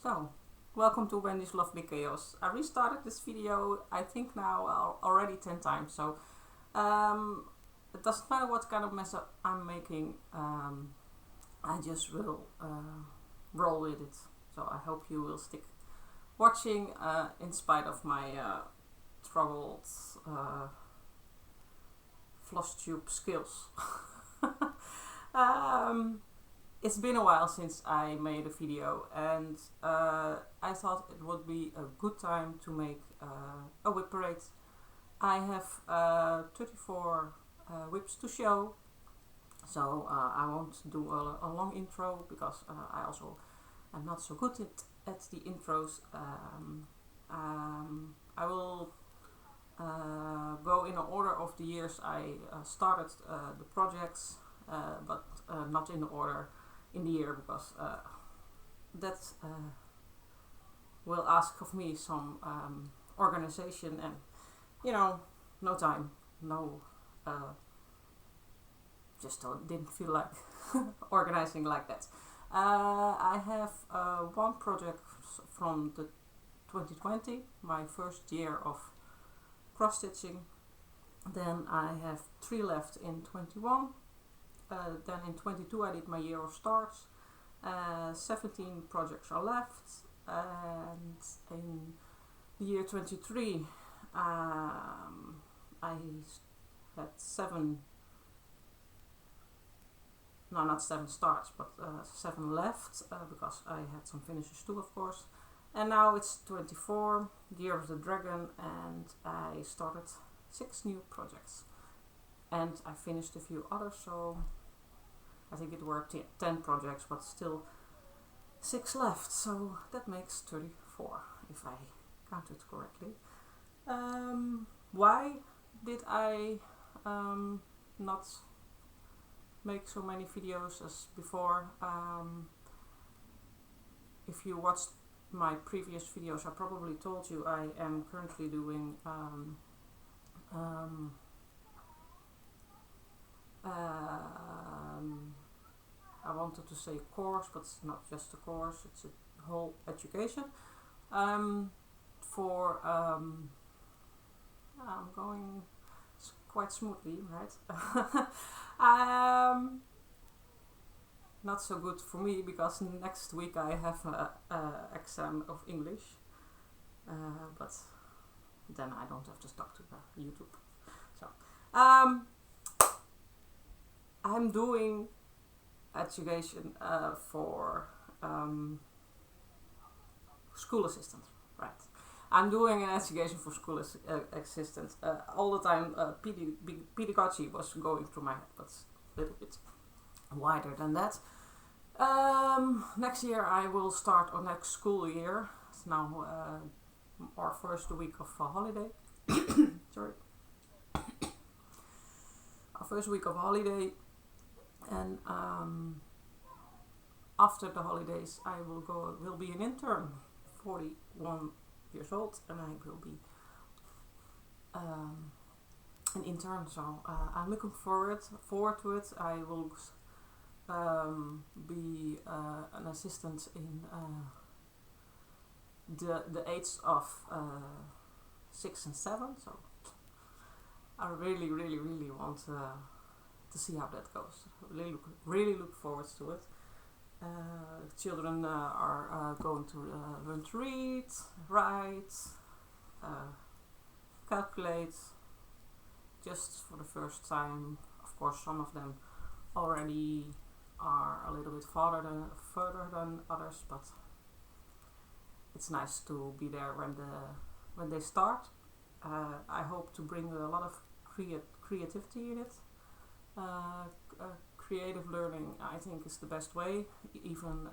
So, welcome to Wendy's Lovely Chaos. I restarted this video, I think now already 10 times, so it doesn't matter what kind of mess up I'm making, I just will roll with it. So I hope you will stick watching in spite of my troubled Flosstube skills. It's been a while since I made a video, and I thought it would be a good time to make a whip parade. I have 34 whips to show, so I won't do a long intro because I also am not so good at the intros. I will go in order of the years I started the projects, but not in order in the year, because that will ask of me some organization, and no time, just didn't feel like organizing like that. I have one project from the 2020, my first year of cross stitching. Then I have 3 left in 21. Then in 22 I did my year of starts. 17 projects are left, and in the year 23 I had 7, no, not 7 starts, but 7 left, because I had some finishes too, of course. And now it's 24, the year of the dragon, and I started 6 new projects, and I finished a few others, so I think it were 10 projects, but still 6 left, so that makes 34 if I counted correctly. Why did I not make so many videos as before? If you watched my previous videos, I probably told you I am currently doing I wanted to say course, but it's not just a course, it's a whole education for I'm going quite smoothly, right? Not so good for me, because next week I have an exam of English, but then I don't have to talk to YouTube. So I'm doing education for school assistants, right? I'm doing an education for school assistants. All the time pedagogy was going through my head, but a little bit wider than that. Next year I will start, or next school year, it's now our first week of holiday. Sorry. Our first week of holiday, and after the holidays I will be an intern, 41 years old, and I will be an intern, so I'm looking forward to it. I will be an assistant in the age of 6 and 7, so I really want to see how that goes. Really look forward to it. Children are going to learn to read, write, calculate, just for the first time. Of course, some of them already are a little bit further than others, but it's nice to be there when they start. I hope to bring a lot of creativity in it. Creative learning, I think, is the best way, even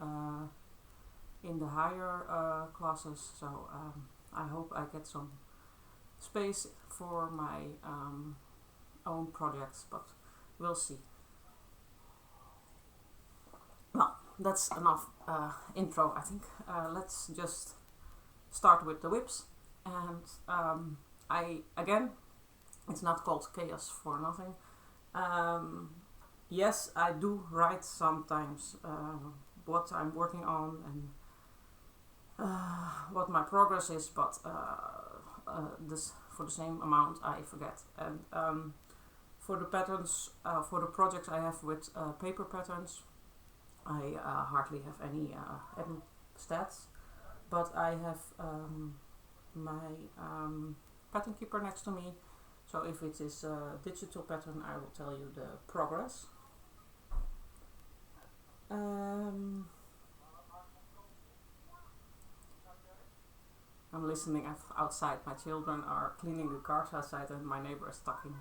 in the higher classes. So I hope I get some space for my own projects, but we'll see. Well, that's enough intro, I think. Let's just start with the whips. And again, it's not called chaos for nothing. Yes, I do write sometimes what I'm working on, and what my progress is, but this for the same amount I forget. And for the patterns, for the projects I have with paper patterns, I hardly have any stats, but I have my pattern keeper next to me, so if it is a digital pattern I will tell you the progress. I'm listening outside. My children are cleaning the cars outside and my neighbor is talking.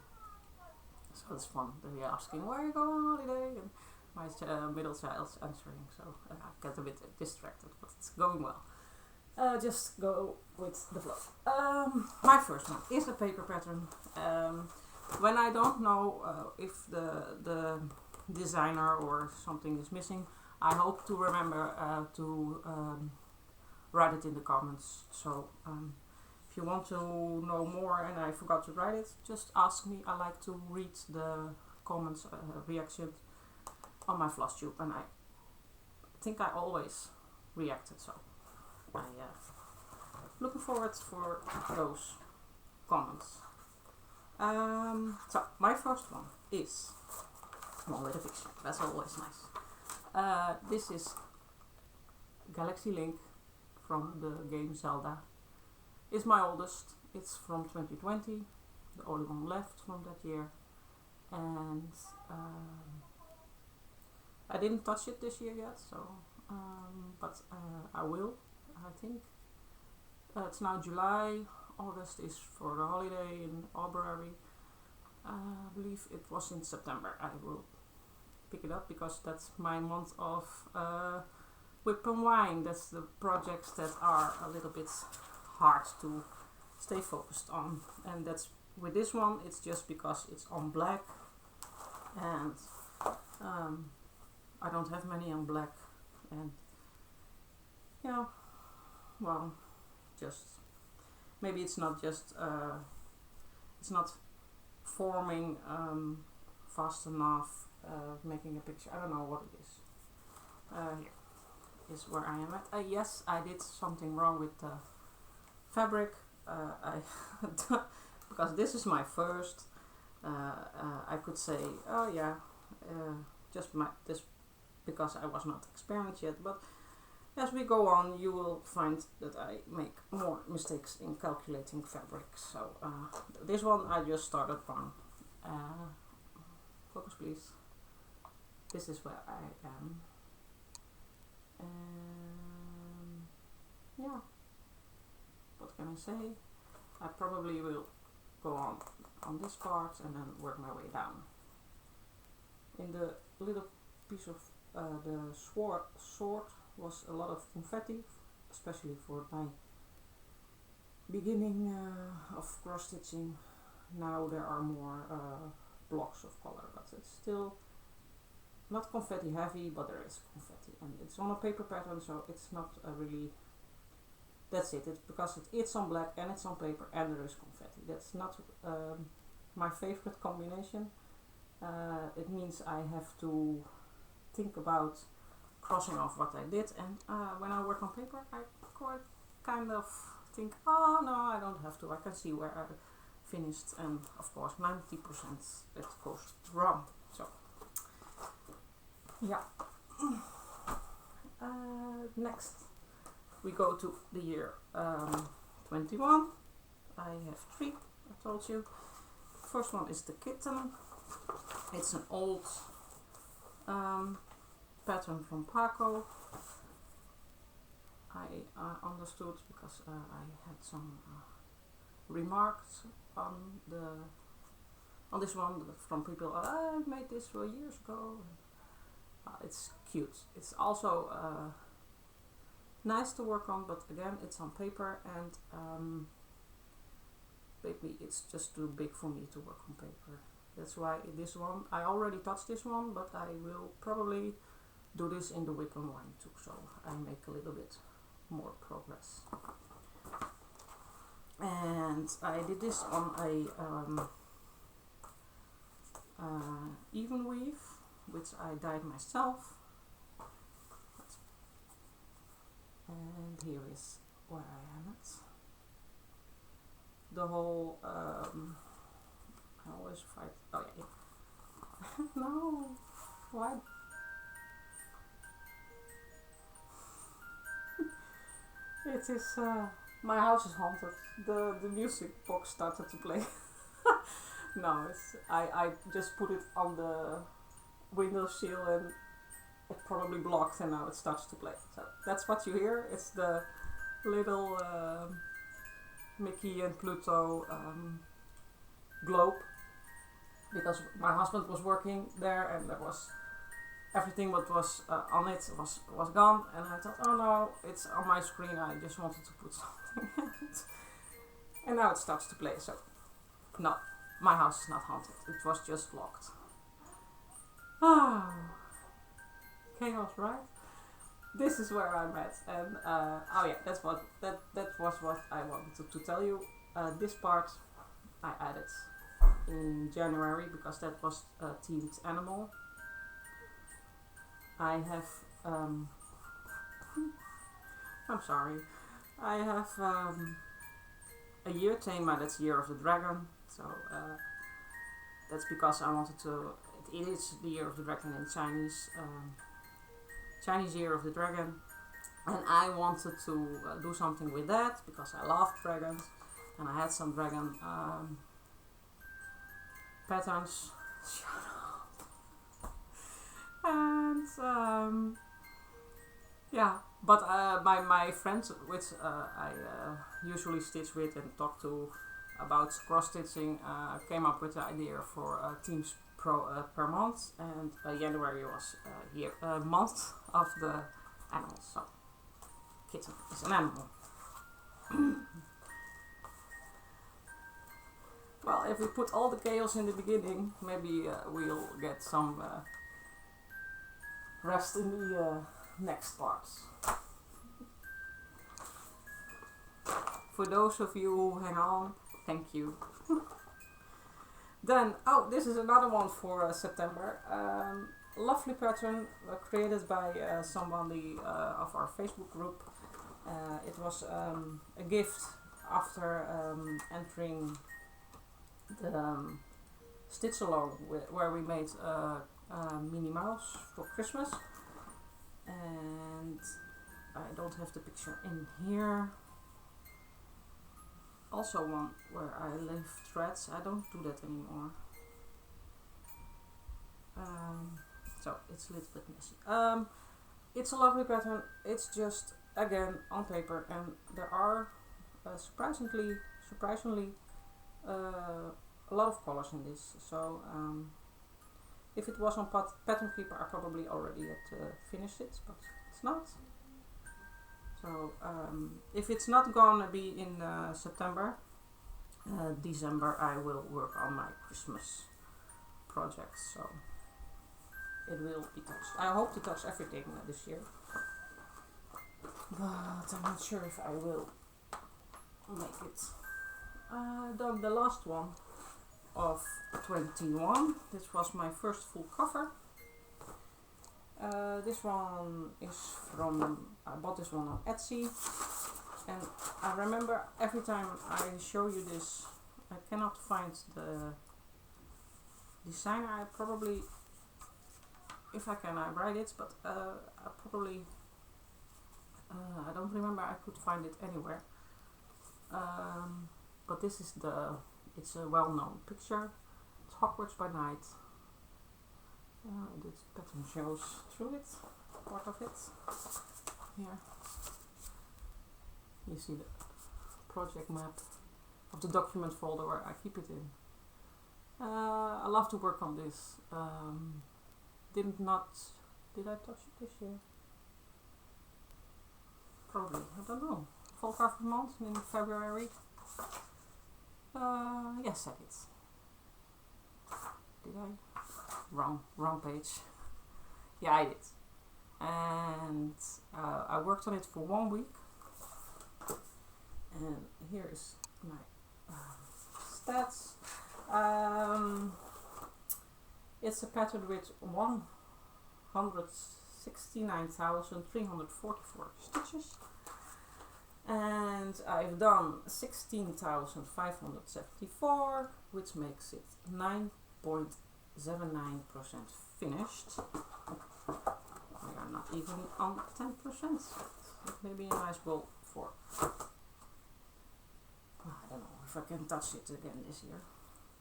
So it's fun. They're asking, where are you going on holiday? And my middle child's answering, so I get a bit distracted, but it's going well. Just go with the flow. My first one is a paper pattern. When I don't know if the designer or something is missing, I hope to remember to write it in the comments. So if you want to know more and I forgot to write it, just ask me. I like to read the comments, reactions on my Flosstube, and I think I always reacted, so I looking forward for those comments. So my first one is small little picture. That's always nice. This is Galaxy Link from the game Zelda. It's my oldest. It's from 2020, the only one left from that year, and I didn't touch it this year yet, so but I will, I think. It's now July. August is for the holiday in Albury. I believe it was in September. I will pick it up because that's my month of whip and wine. That's the projects that are a little bit hard to stay focused on, and that's with this one. It's just because it's on black, and I don't have many on black, and yeah, well, just maybe it's not just it's not forming fast enough, making a picture. I don't know what it is. Here is where I am at. Yes, I did something wrong with the fabric. I because this is my first. I could say, oh yeah, just this because I was not experienced yet, but as we go on you will find that I make more mistakes in calculating fabric. So this one I just started on. Focus please. This is where I am. Yeah, what can I say? I probably will go on this part and then work my way down. In the little piece of the sword was a lot of confetti, especially for my beginning of cross stitching. Now there are more blocks of color, but it's still not confetti heavy, but there is confetti, and it's on a paper pattern, so it's not really, that's it. It's because it's on black and it's on paper and there is confetti. That's not my favorite combination. It means I have to think about crossing off what I did, and when I work on paper I quite kind of think, oh no, I don't have to, I can see where I finished, and of course 90% it goes wrong. So yeah. Next we go to the year 21. I have 3, I told you. First one is the kitten. It's an old pattern from Paco. I understood because I had some remarks on this one from people. I made this 4 years ago. It's cute. It's also nice to work on, but again it's on paper, and maybe it's just too big for me to work on paper. That's why this one, I already touched this one, but I will probably do this in the whip and wine too, so I make a little bit more progress. And I did this on a even weave, which I dyed myself. And and here is where I am at. The whole, I always fight, oh yeah, no, why? It is, my house is haunted. The music box started to play. No, I just put it on the window sill and it probably blocked and now it starts to play. So that's what you hear. It's the little Mickey and Pluto globe, because my husband was working there and there was everything what was on it was gone, and I thought, oh no, it's on my screen, I just wanted to put something in it. And now it starts to play. So no, my house is not haunted, it was just locked. Ah, chaos, right? This is where I'm at, and oh yeah, that was what I wanted to tell you. This part I added in January because that was themed animal. I have I'm sorry. I have a year theme, that's Year of the Dragon. So that's because I wanted to. It is the Year of the Dragon in Chinese. Chinese Year of the Dragon, and I wanted to do something with that because I love dragons, and I had some dragon patterns. Shut up. And yeah, but my friends, which I usually stitch with and talk to about cross stitching, came up with the idea for teams per month, and January was month of the animals. So kitten is an animal. Well, if we put all the chaos in the beginning, maybe we'll get some rest in the next parts. For those of you who hang on, thank you. Then, oh, this is another one for September. Lovely pattern created by somebody of our Facebook group. It was a gift after entering the stitch along where we made Minnie Mouse for Christmas. And I don't have the picture in here. Also one where I leave threads. I don't do that anymore. So it's a little bit messy. It's a lovely pattern. It's just again on paper, and there are surprisingly a lot of colors in this. So if it was on Pattern Keeper, I probably already had finished it, but it's not. So if it's not gonna be in September, December I will work on my Christmas projects. So it will be touched. I hope to touch everything this year, but I'm not sure if I will make it. Then the last one of 21. This was my first full cover. This one is from, I bought this one on Etsy, and I remember every time I show you this, I cannot find the designer. I probably, if I can, I write it, but I probably, I don't remember I could find it anywhere. But this is it's a well-known picture. It's Hogwarts by night. This pattern shows through it, part of it. Here you see the project map of the document folder where I keep it in. I love to work on this. Did I touch it this year? Probably, I don't know. Fall cover month in February. Yes, I did. Did I? Wrong page. Yeah, I did. And I worked on it for 1 week. And here is my stats. It's a pattern with 169,344 stitches. And I've done 16,574, which makes it 9.79% finished. We are not even on 10%. Maybe a nice goal for, I don't know if I can touch it again this year.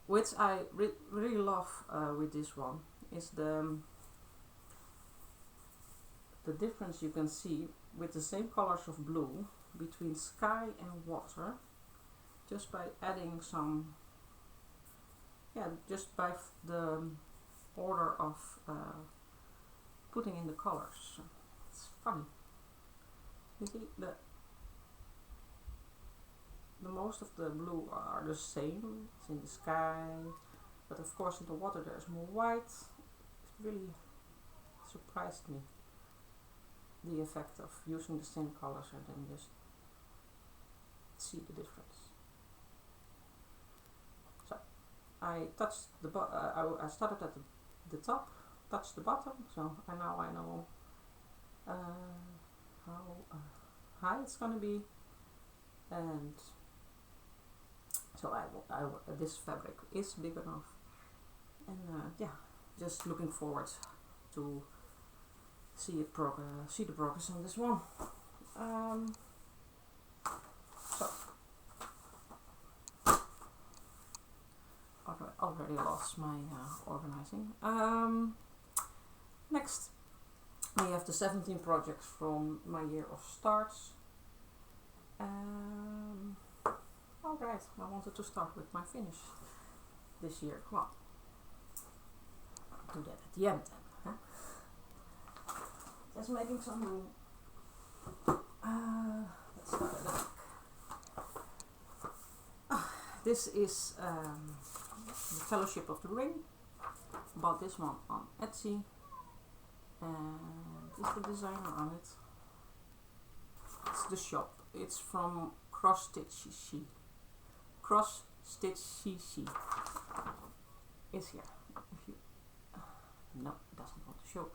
Which I really love with this one is the difference you can see with the same colors of blue between sky and water, just by adding some, just by the order of putting in the colors. It's funny. You see, the most of the blue are the same. It's in the sky, but of course in the water there's more white. It really surprised me, the effect of using the same colors and then just see the difference. So I touched the I started at the top, touched the bottom, so now I know how high it's gonna be, and so this fabric is big enough, and just looking forward to see the progress on this one. So already lost my organizing. Next, we have the 17 projects from my year of starts. Alright, I wanted to start with my finish this year. Well, I'll do that at the end then. Huh? Just making some room. Let's start at the back. This is the Fellowship of the Ring. Bought this one on Etsy, and this is the designer on it. It's the shop. It's from Cross Stitch CC is here. If you no, it doesn't want to show it.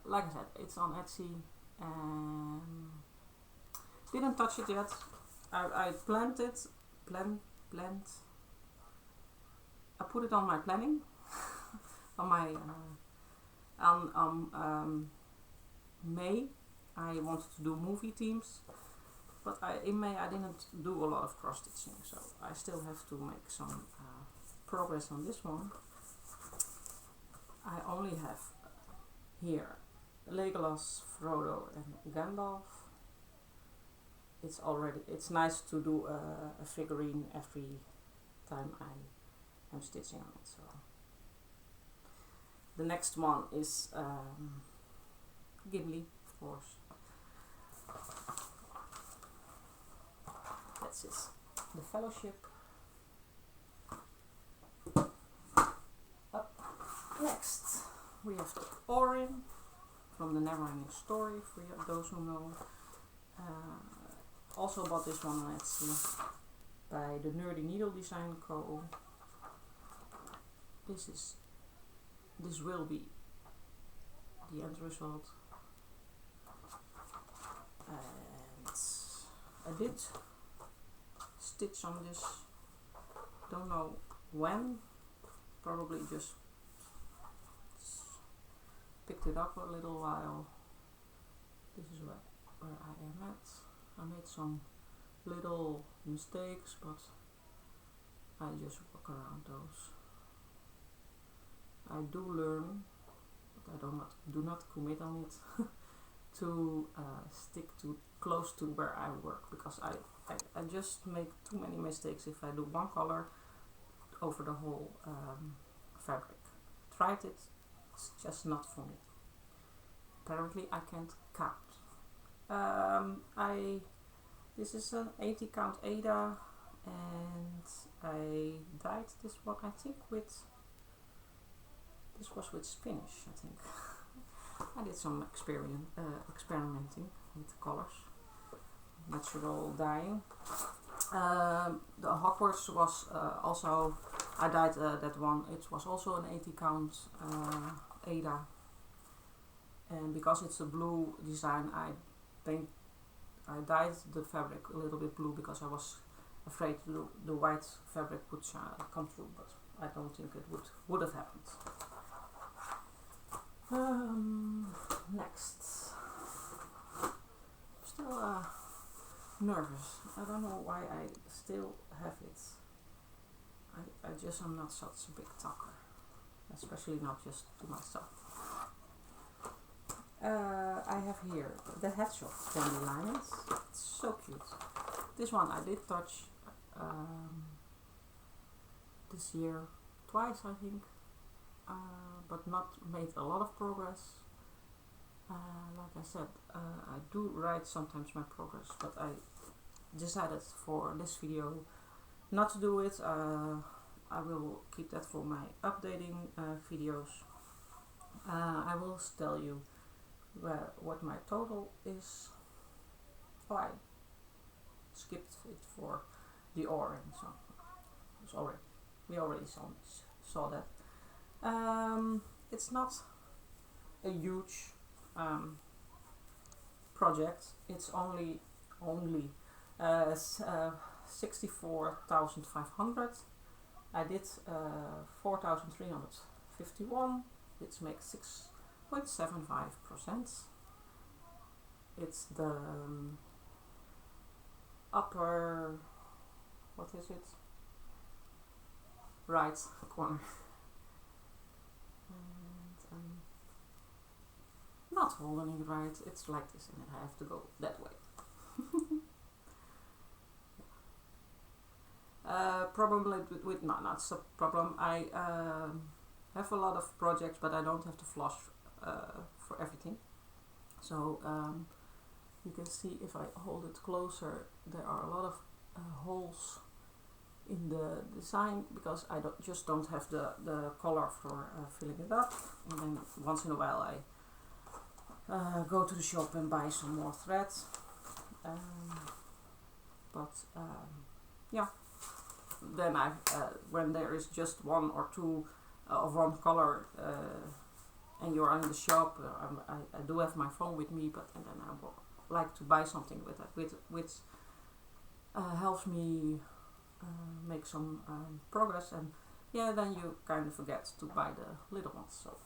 Like I said, it's on Etsy. Didn't touch it yet. I planned it. I put it on my planning. On my May, I wanted to do movie themes, but in May I didn't do a lot of cross stitching, so I still have to make some progress on this one. I only have here Legolas, Frodo, and Gandalf. It's nice to do a figurine every time I am stitching on it. So the next one is Gimli, of course. That's it. The Fellowship. Up next, we have the Orin from the Neverending Story, for those who know. Also bought this one on Etsy by the Nerdy Needle Design Co. This will be the end result, and I did stitch on this, don't know when, probably just picked it up a little while. This is where I am at. I made some little mistakes, but I just work around those. I do learn, but I do not commit on it to stick to close to where I work, because I just make too many mistakes if I do one color over the whole fabric. Tried it, it's just not for me. Apparently I can't count. This is an 80 count Ada, and I dyed this one, I think, this was with spinach, I think. I did some experimenting with the colors, natural dyeing. The Hogwarts was also, I dyed that one, it was also an 80 count Ada, and because it's a blue design, I I dyed the fabric a little bit blue because I was afraid the white fabric would come through, but I don't think it would have happened. Next, still nervous. I don't know why I still have it. I just am not such a big talker, especially not just to myself. I have here the Hedgehog dandelions. It's so cute. This one I did touch this year twice, I think, but not made a lot of progress. Like I said, I do write sometimes my progress, but I decided for this video not to do it. I will keep that for my updating videos. I will tell you what my total is. Oh, I skipped it for the orange, so we already saw that. It's not a huge project. It's only 64,500. I did 4,351, which makes 6.75%. It's the upper, what is it? Right corner. And I'm not holding it right. It's like this, and I have to go that way. Probably with no, not a problem. I have a lot of projects, but I don't have to floss for everything. So you can see if I hold it closer, there are a lot of holes in the design because I just don't have the color for filling it up. And then once in a while I go to the shop and buy some more threads. Yeah. Then when there is just one or two of one color and you're in the shop, I do have my phone with me, and then I would like to buy something with that, which helps me make some progress, and yeah, then you kind of forget to buy the little ones. So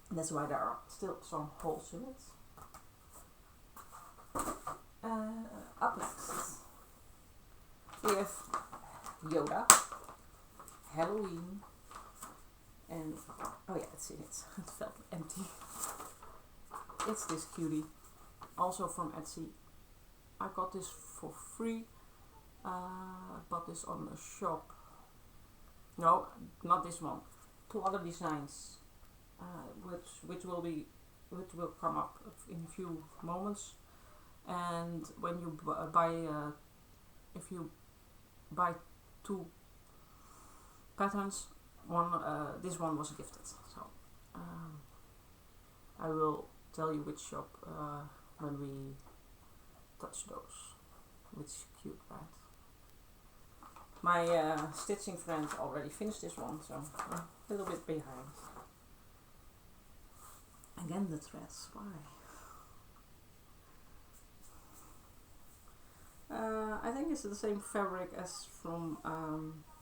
that's why there are still some holes in it. Up next, we have Yoda, Halloween, and oh yeah, it's in it. It felt empty. It's this cutie, also from Etsy. I got this for free. I bought this on the shop. No, not this one. Two other designs, which will come up in a few moments. And when you if you buy two patterns, this one was gifted. So I will tell you which shop when we touch those. Which is cute, right? My stitching friend already finished this one, so I'm a little bit behind. Again, the threads. Why? I think it's the same fabric as from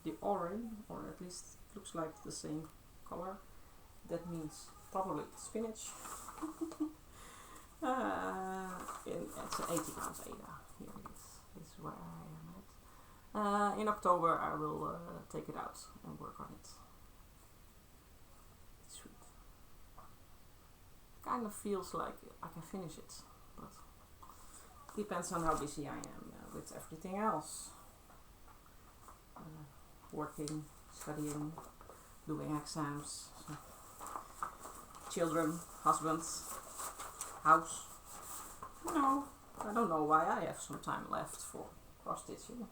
the orange, or at least looks like the same color. That means probably spinach. It's an 80 count Ada. Here it is. This is where I am at. In October I will take it out and work on it. Sweet. Kind of feels like I can finish it, but depends on how busy I am with everything else. Working, studying, doing exams, children, husbands, house. No, I don't know why I have some time left for cross stitching.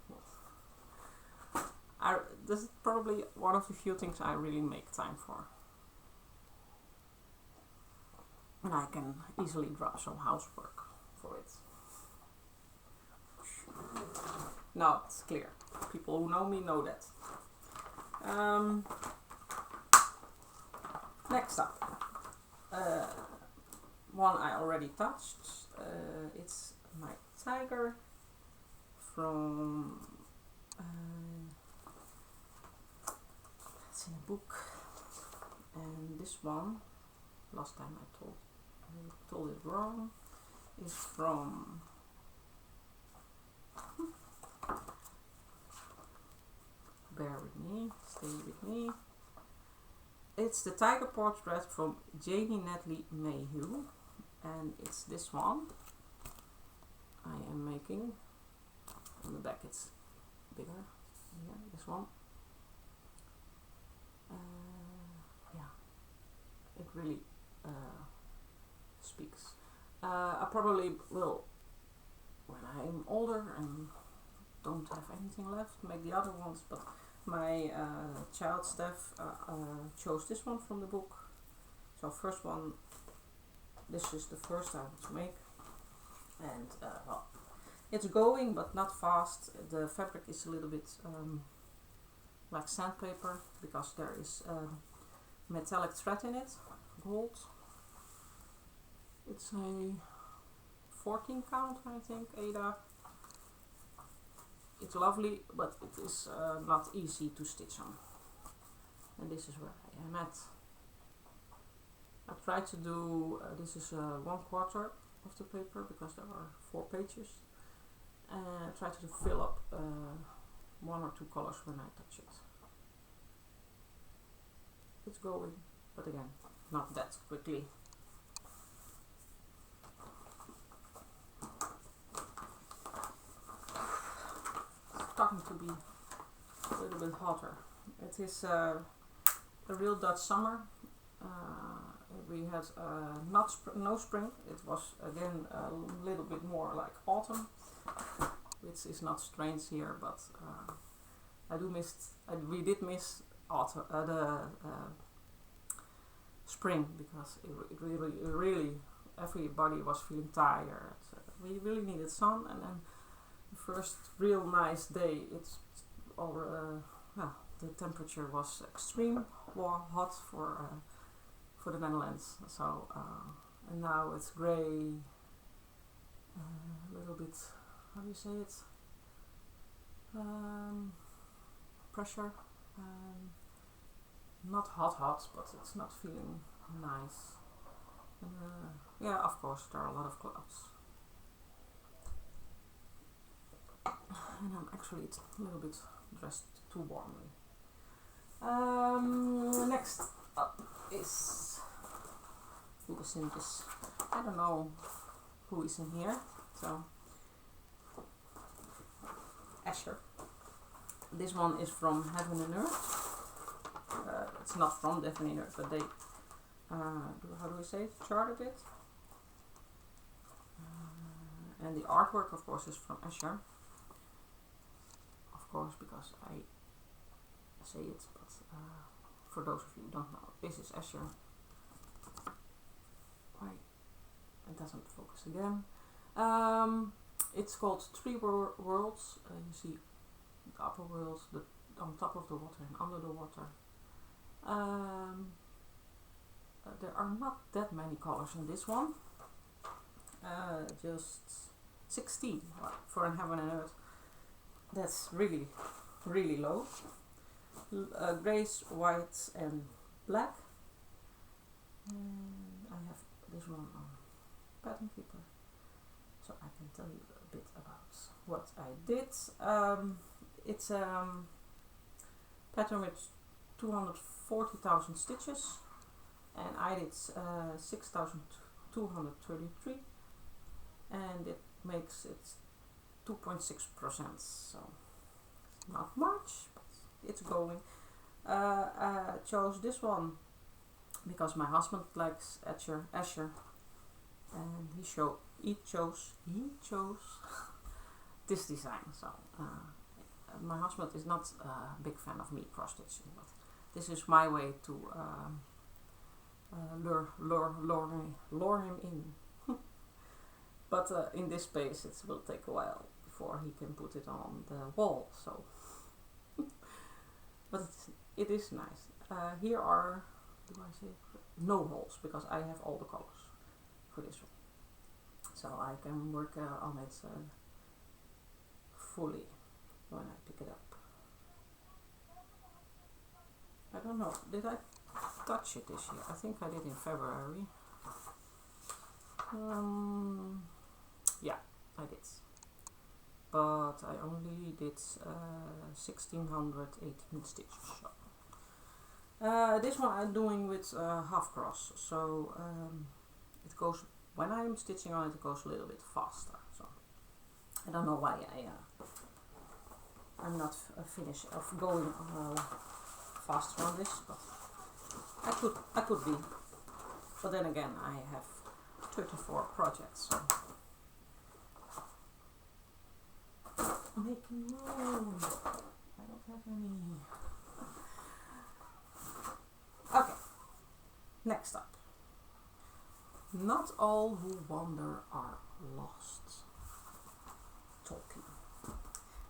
This is probably one of the few things I really make time for. And I can easily drop some housework for it. No, it's clear. People who know me know that. Next up, one I already touched. It's tiger from it's in a book, and this one, last time I told it wrong, is from bear with me, stay with me. It's the tiger portrait from Janie Natalie Mayhew, and it's this one I am making. On the back it's bigger. Here, this one. Yeah, it really speaks. I probably will, when I'm older and don't have anything left, make the other ones, but my child Steph chose this one from the book. So first one, this is the first I want to make, and well, it's going but not fast. The fabric is a little bit like sandpaper because there is metallic thread in it, gold. It's a 14 count, I think, Ada. It's lovely, but it is not easy to stitch on. And this is where I am at. I tried to do, this is 1/4 of the paper because there are 4 pages. And I try to fill up 1 or 2 colors when I touch it. It's going, but again, not that quickly. Starting to be a little bit hotter. It is a real Dutch summer. We had no spring. It was again a little bit more like autumn, which is not strange here, but we did miss autumn, the spring, because it really everybody was feeling tired. We really needed sun, and then the first real nice day, it's all the temperature was extreme hot for the Netherlands. So and now it's grey, a little bit, how do you say it? Pressure. Not hot, but it's not feeling nice. And yeah, of course, there are a lot of clouds. And I'm actually a little bit dressed too warmly. Next up is who is in this. I don't know who is in here. So Asher. This one is from Heaven and Earth. It's not from Heaven and Earth, but they how do we say it? Charted it. And the artwork, of course, is from Asher. Of course, because I say it, but for those of you who don't know, this is Asher. Why? It doesn't focus again. It's called Three Worlds. You see the upper world, on top of the water and under the water. There are not that many colors in this one. Just 16 for an Heaven and Earth. That's really, really low. Grays, whites and black. And I have this one on Pattern Keeper, so I can tell you a bit about what I did. It's a pattern with 240,000 stitches, and I did 6,233, and it makes it 2.6%, so not much, but it's going. I chose this one because my husband likes Asher, and he chose this design. So my husband is not a big fan of me cross stitching, but this is my way to lure him in. But in this space it will take a while before he can put it on the wall. So, but it is nice. Here are, do I say, no holes, because I have all the colors for this one. so I can work on it fully when I pick it up. I don't know, did I touch it this year? I think I did in February. Yeah, I did. But I only did 1618 stitches. So. This one I'm doing with half cross, so it goes, when I'm stitching on it, it goes a little bit faster. So I don't know why I'm not finished of going faster on this, but I could be. But then again, I have 34 projects, so making room. I don't have any. Okay, next up. Not all who wander are lost. Talking.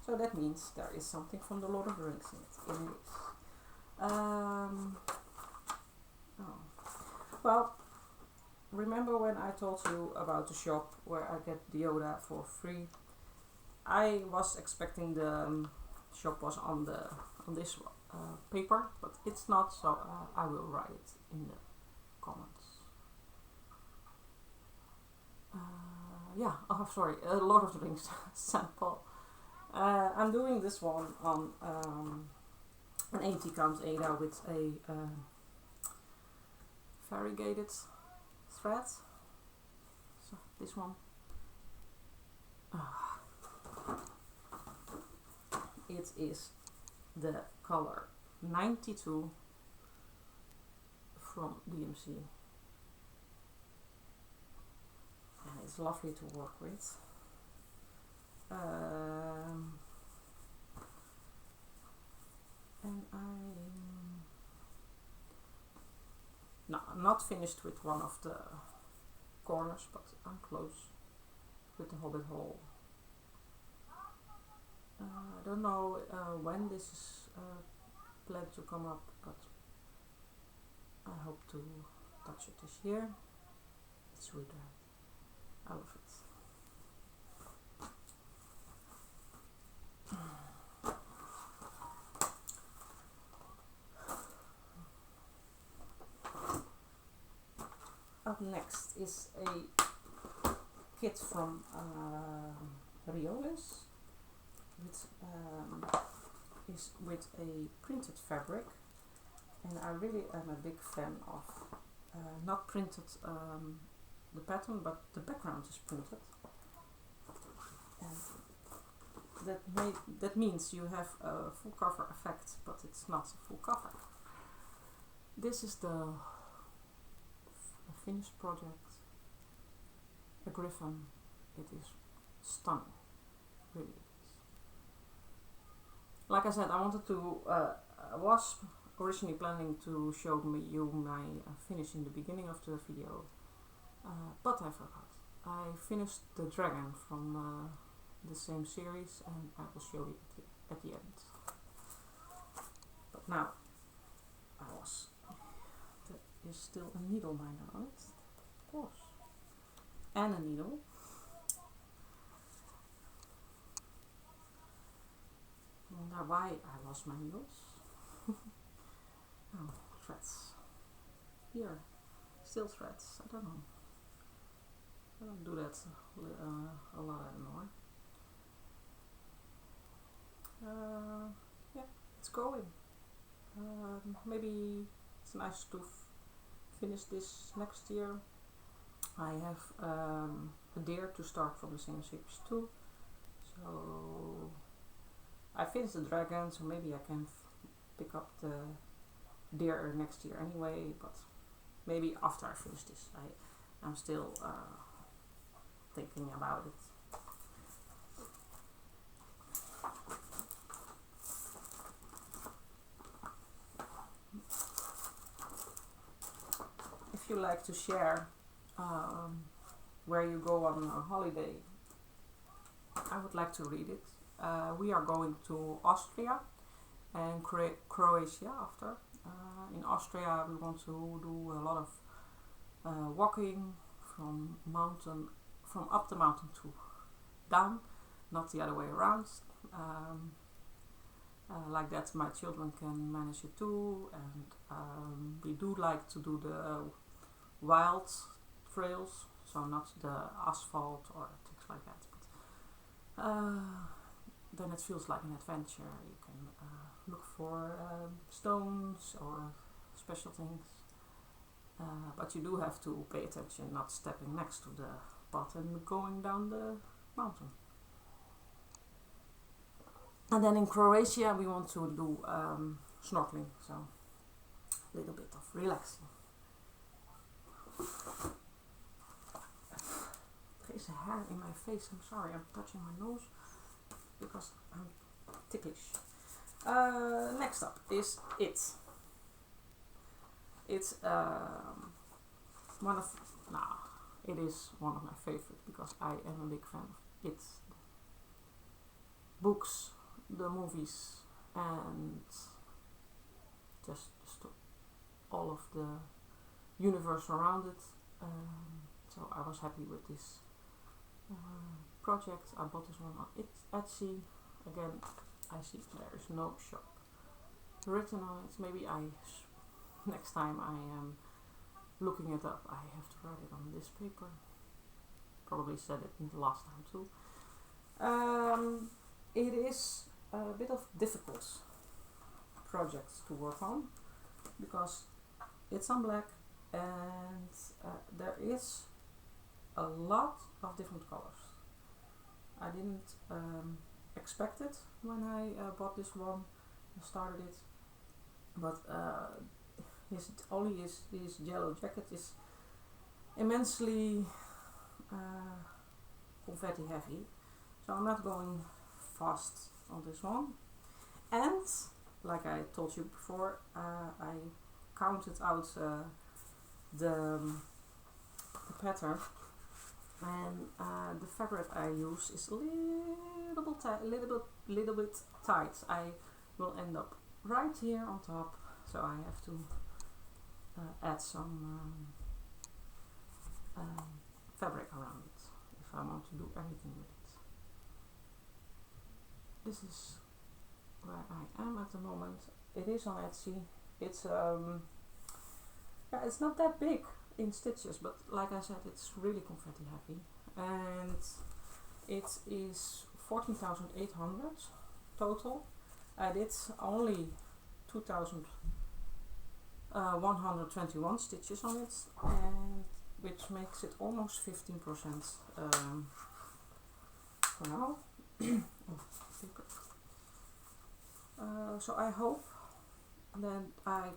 So that means there is something from the Lord of the Rings in it. Oh. Well, remember when I told you about the shop where I get the Yoda for free? I was expecting the shop was on this paper, but it's not, so I will write it in the comments. Yeah, oh sorry, Lord of the Rings sample. I'm doing this one on an 80 count Ada with a variegated thread. So this one. It is the color 92 from DMC, and it's lovely to work with. And I'm not finished with one of the corners, but I'm close with the hobbit hole. I don't know when this is planned to come up, but I hope to touch it this year. It's sweet, right? I love it. Up next is a kit from Riolis. Is with a printed fabric, and I really am a big fan of not printed the pattern, but the background is printed, and that means you have a full cover effect, but it's not a full cover. This is the finished project, a griffin. It is stunning, really. Like I said, I wanted to, I was originally planning to show you my finish in the beginning of the video, but I forgot. I finished the dragon from the same series, and I will show you at the end. But now, there is still a needle minder on it, of course, and a needle. I wonder why I lost my needles. Oh, threads. Here, still threads. I don't know. I don't do that a lot anymore. Yeah, it's going. Maybe it's nice to finish this next year. I have a deer to start from the same series too. So I finished the dragon, so maybe I can pick up the deer next year anyway, but maybe after I finish this. I'm still thinking about it. If you like to share where you go on a holiday, I would like to read it. We are going to Austria and Croatia after. In Austria we want to do a lot of walking from from up the mountain to down, not the other way around. Like that my children can manage it too, and we do like to do the wild trails, so not the asphalt or things like that, but then it feels like an adventure. You can look for stones or special things, but you do have to pay attention, not stepping next to the path and going down the mountain. And then in Croatia we want to do snorkeling, so a little bit of relaxing. There's a hair in my face, I'm sorry, I'm touching my nose because I'm ticklish. Next up is It. It's it is one of my favorites because I am a big fan of It. Books, the movies, and just all of the universe around it. So I was happy with this project. I bought this one on Etsy. Again, I see there is no shop written on it. Maybe next time I am looking it up, I have to write it on this paper. Probably said it in the last time too. It is a bit of difficult project to work on because it's on black and there is a lot of different colors. I didn't expect it when I bought this one and started it, but his yellow jacket is immensely confetti heavy, so I'm not going fast on this one. And like I told you before, I counted out the pattern, and the fabric I use is a little bit tight. I will end up right here on top, so I have to add some fabric around it if I want to do anything with it. This is where I am at the moment. It is on Etsy. It's it's not that big in stitches, but like I said, it's really confetti heavy, and it is 14,800 total. I did only 2,121 stitches on it, and which makes it almost 15% for now. So I hope that I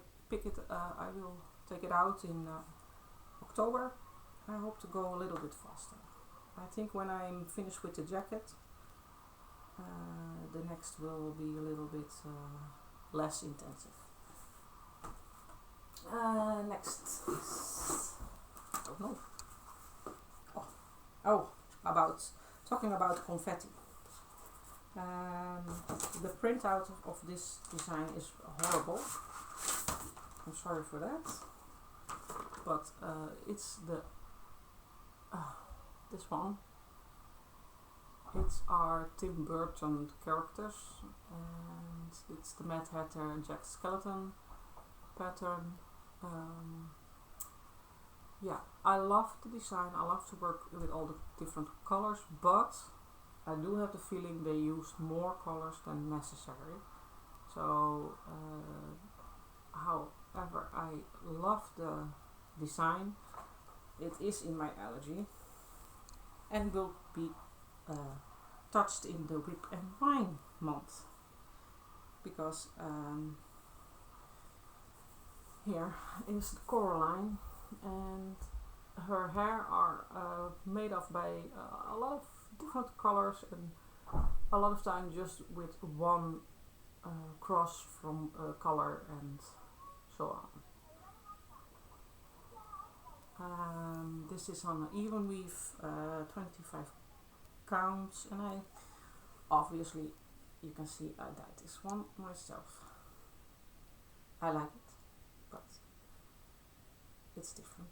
will take it out in October. I hope to go a little bit faster. I think when I'm finished with the jacket, the next will be a little bit less intensive. Next is, I don't know. Talking about confetti. The printout of this design is horrible. I'm sorry for that. But it's this one. It's our Tim Burton characters, and it's the Mad Hatter and Jack Skellington pattern. Yeah, I love the design. I love to work with all the different colors, but I do have the feeling they used more colors than necessary. So, however, I love the design. It is in my allergy and will be touched in the Whip and Wine month, because here is the Coraline, and her hair are made of by a lot of different colors, and a lot of time just with one cross from color and so on. This is on an even weave, 25 counts, and I obviously, you can see I dyed this one myself. I like it, but it's different.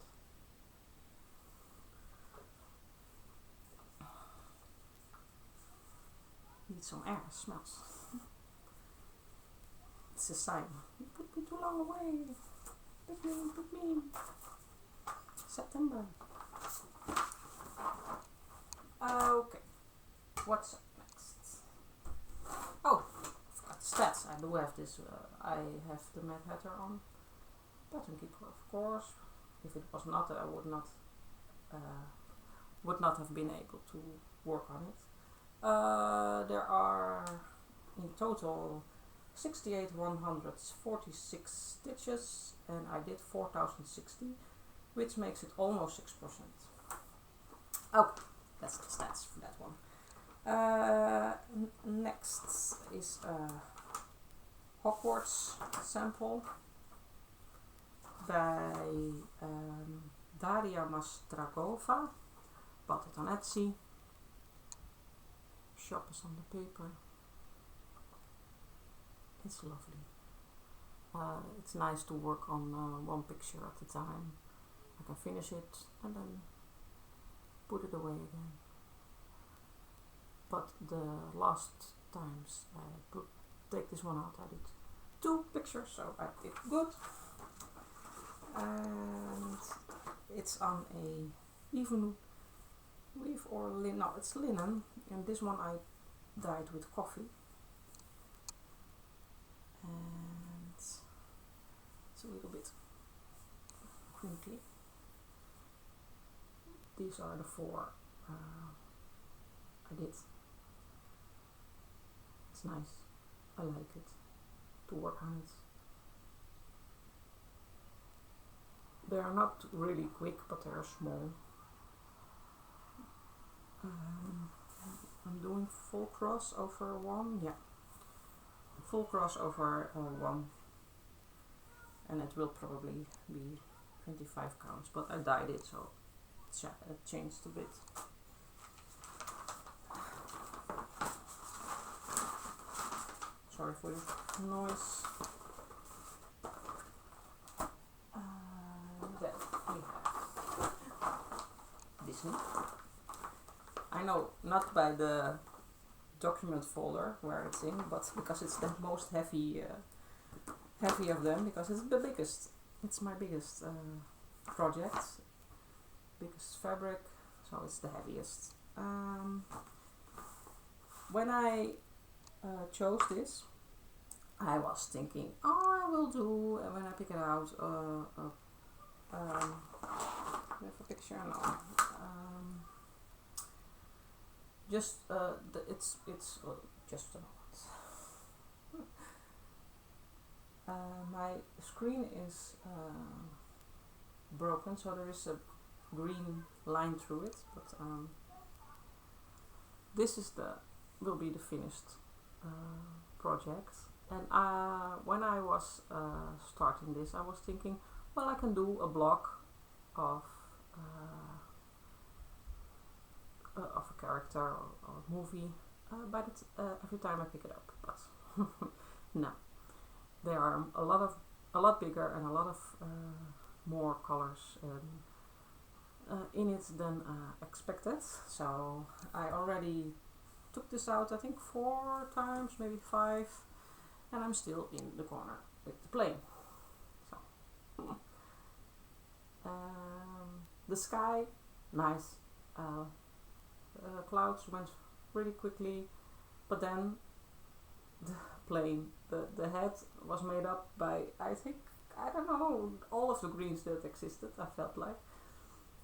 some air, it smells. It's a sign. You put me too long away. Pick me. September. Okay. What's up next? Oh, I've got stats. I do have this. I have the Mad Hatter on. Button keeper, of course. If it was not, I would not have been able to work on it. There are in total 68,146 stitches, and I did 4,060, which makes it almost 6%. Okay, that's the stats for that one. Next is a Hogwarts sample by Daria Mastragova. Bought it on Etsy. Shop is on the paper. It's lovely. It's nice to work on one picture at a time. I can finish it and then put it away again. But the last times I take this one out, I did 2 pictures, so I did good. And it's on a even weave or linen. No, it's linen, and this one I dyed with coffee. And it's a little bit crinkly. These are the 4 I did. It's nice. I like it to work on it. They are not really quick, but they are small. I'm doing full cross over 1. Yeah, full cross over 1, and it will probably be 25 counts, but I dyed it, so it changed a bit. Sorry for the noise. Then we have Disney. I know, not by the document folder where it's in, but because it's the most heavy of them, because it's the biggest. It's my biggest project, biggest fabric, so it's the heaviest. When I chose this, I was thinking, oh, I will do, and when I pick it out, we have a picture now. It's just a moment. My screen is broken, so there is a green line through it, but this is will be the finished project. And when I was starting this, I was thinking, well, I can do a block of a character or movie, but every time I pick it up. But no, there are a lot bigger and a lot of more colors in it than expected. So I already took this out, I think 4 times, maybe 5, and I'm still in the corner with the plane. So the sky, nice. Clouds went really quickly, but then the plane, the head was made up by, I think, I don't know, all of the greens that existed, I felt like.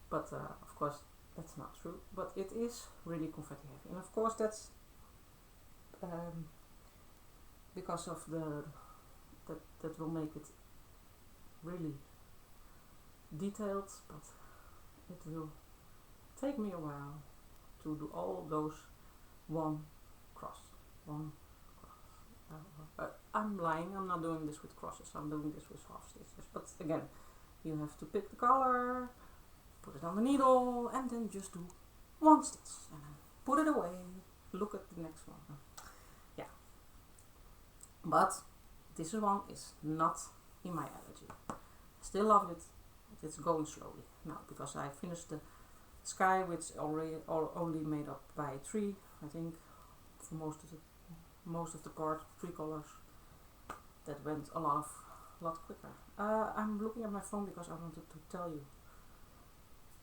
But of course that's not true, but it is really confetti heavy, and of course that's because of that will make it really detailed, but it will take me a while to do all those one cross. I'm lying, I'm not doing this with crosses, I'm doing this with half stitches. But again, you have to pick the color, put it on the needle, and then just do 1 stitch, and then put it away, look at the next one. Yeah. But this one is not in my allergy. I still love it, but it's going slowly now, because I finished the sky, which already only made up by 3, I think, for most of the most of the part 3 colors. That went a lot quicker. I'm looking at my phone because I wanted to tell you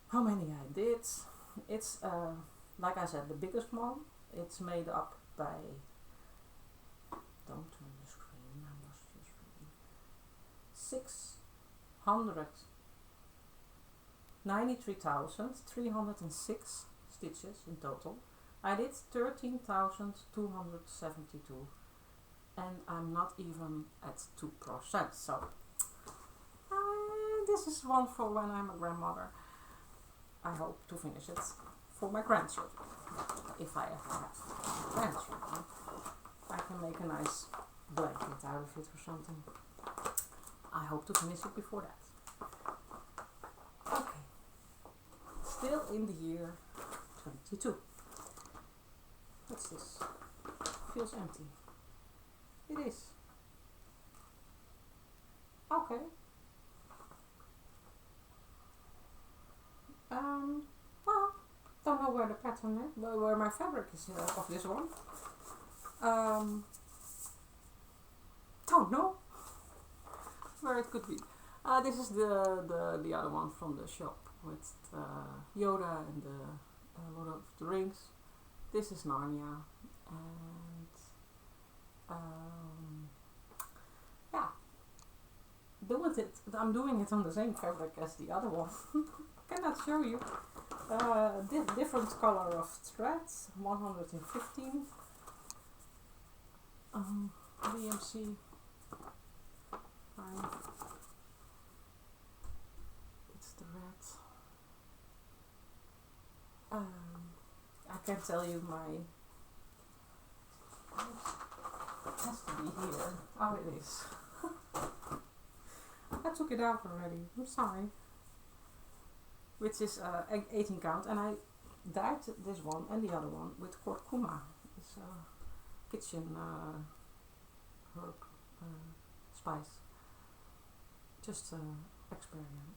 how many I did. It's like I said, the biggest one. It's made up by, don't turn the screen, I was just reading, 693,306 stitches in total. I did 13,272 and I'm not even at 2%, so this is one for when I'm a grandmother. I hope to finish it for my grandchildren. If I ever have grandchildren, I can make a nice blanket out of it or something. I hope to finish it before that. Okay, still in the year 22. What's this? Feels empty. It is. Okay. Well, don't know where the pattern is, where my fabric is of this one. Don't know where it could be. This is the other one from the shop with Yoda and the Lord of the Rings. This is Narnia, and yeah, I'm doing it on the same fabric as the other one. Cannot show you. Different color of threads, 115 VMC. Fine. It's the red. I can tell you my. It has to be here. Oh, it is. I took it out already. I'm sorry. Which is 18 count, and I dyed this one and the other one with curcuma. It's a kitchen herb spice. Just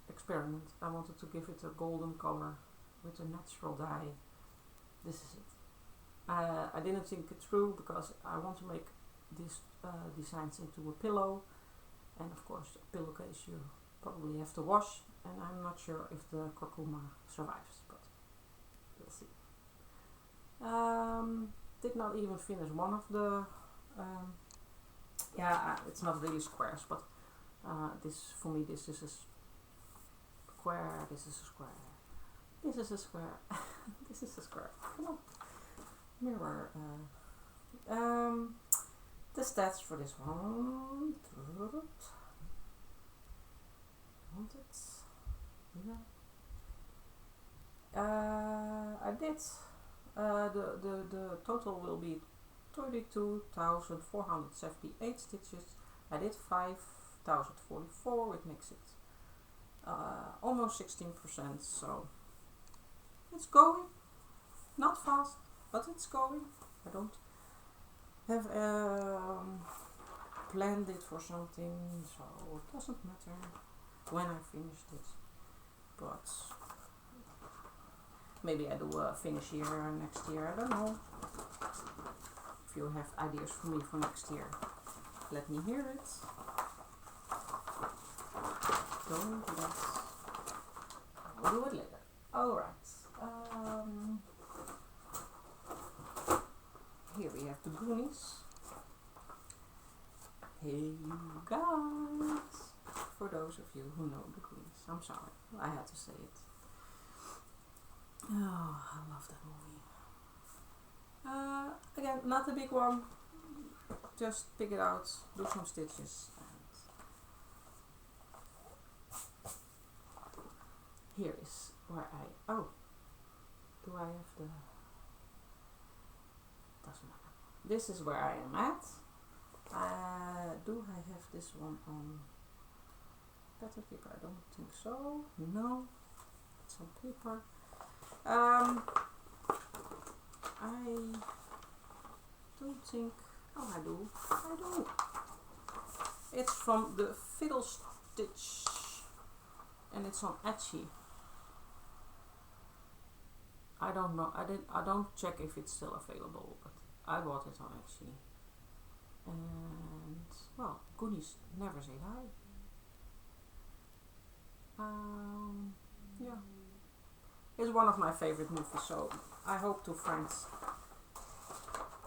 experiment. I wanted to give it a golden color with a natural dye. This is it. I didn't think it through because I want to make these designs into a pillow, and of course a pillowcase you probably have to wash, and I'm not sure if the curcuma survives, but we'll see. Did not even finish one of the it's not really squares, but this for me, this is a square, this is a square, this is a square, this is a square. Come on, mirror. The stats for this one. Want it? Yeah. I did. The total will be 32,478 stitches. I did 5,044, which makes it almost 16%. So it's going. Not fast, but it's going. I don't have planned it for something, so it doesn't matter when I finished it. But maybe I do a finish year next year, I don't know. If you have ideas for me for next year, let me hear it. Don't do that. We'll do it later. Alright. Here we have the Goonies. Hey you guys. For those of you who know the Goonies. I'm sorry, I had to say it. Oh, I love that movie. Again, not a big one. Just pick it out, do some stitches, and here is where do I have the, doesn't matter. This is where I am at. Do I have this one on pattern paper? I don't think so. No, it's on paper. I don't think. Oh, I do. It's from the Fiddle Stitch, and it's on Etsy. I don't know. I don't check if it's still available, but I bought it on Etsy. And well, Goonies never say die. Yeah, it's one of my favorite movies, so I hope to find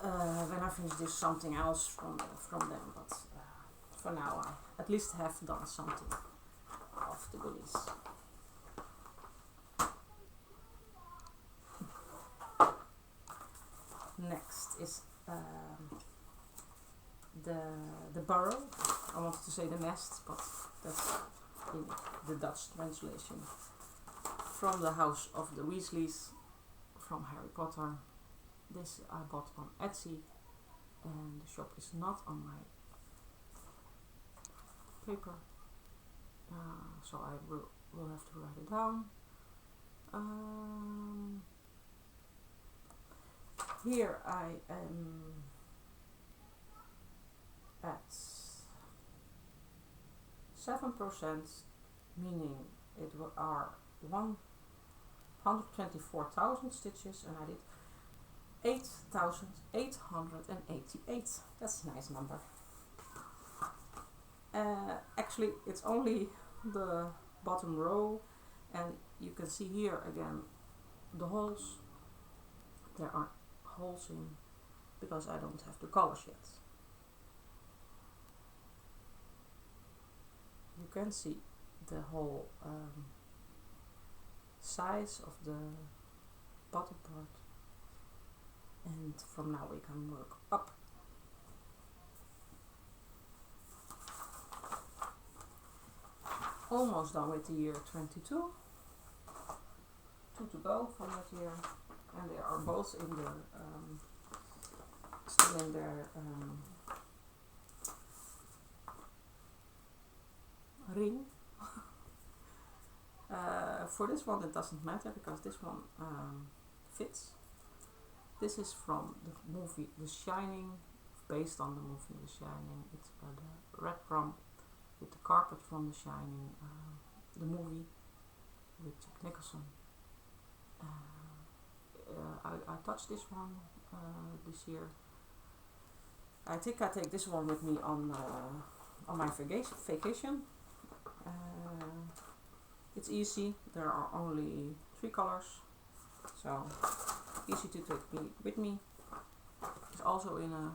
when I finish this something else from them, but for now I at least have done something of the Goonies. Next is the burrow. I wanted to say the nest, but that's in the Dutch translation. From the House of the Weasleys, from Harry Potter. This I bought on Etsy, and the shop is not on my paper, so I will have to write it down. Here I am at 7%, meaning it are 124,000 stitches, and I did 8,888. That's a nice number. Actually, it's only the bottom row, and you can see here again the holes. There are holes in because I don't have the colors yet. You can see the whole size of the bottom part, and from now we can work up. Almost done with the year 22. 2 to go from that year, and they are both in the still in their ring. For this one it doesn't matter because this one fits. This is from the movie The Shining, based on the movie The Shining. It's the red drum with the carpet from The Shining, the movie with Jack Nicholson. I touched this one this year. I think I take this one with me on my vacation. It's easy. There are only 3 colors, so easy to take with me. It's also in a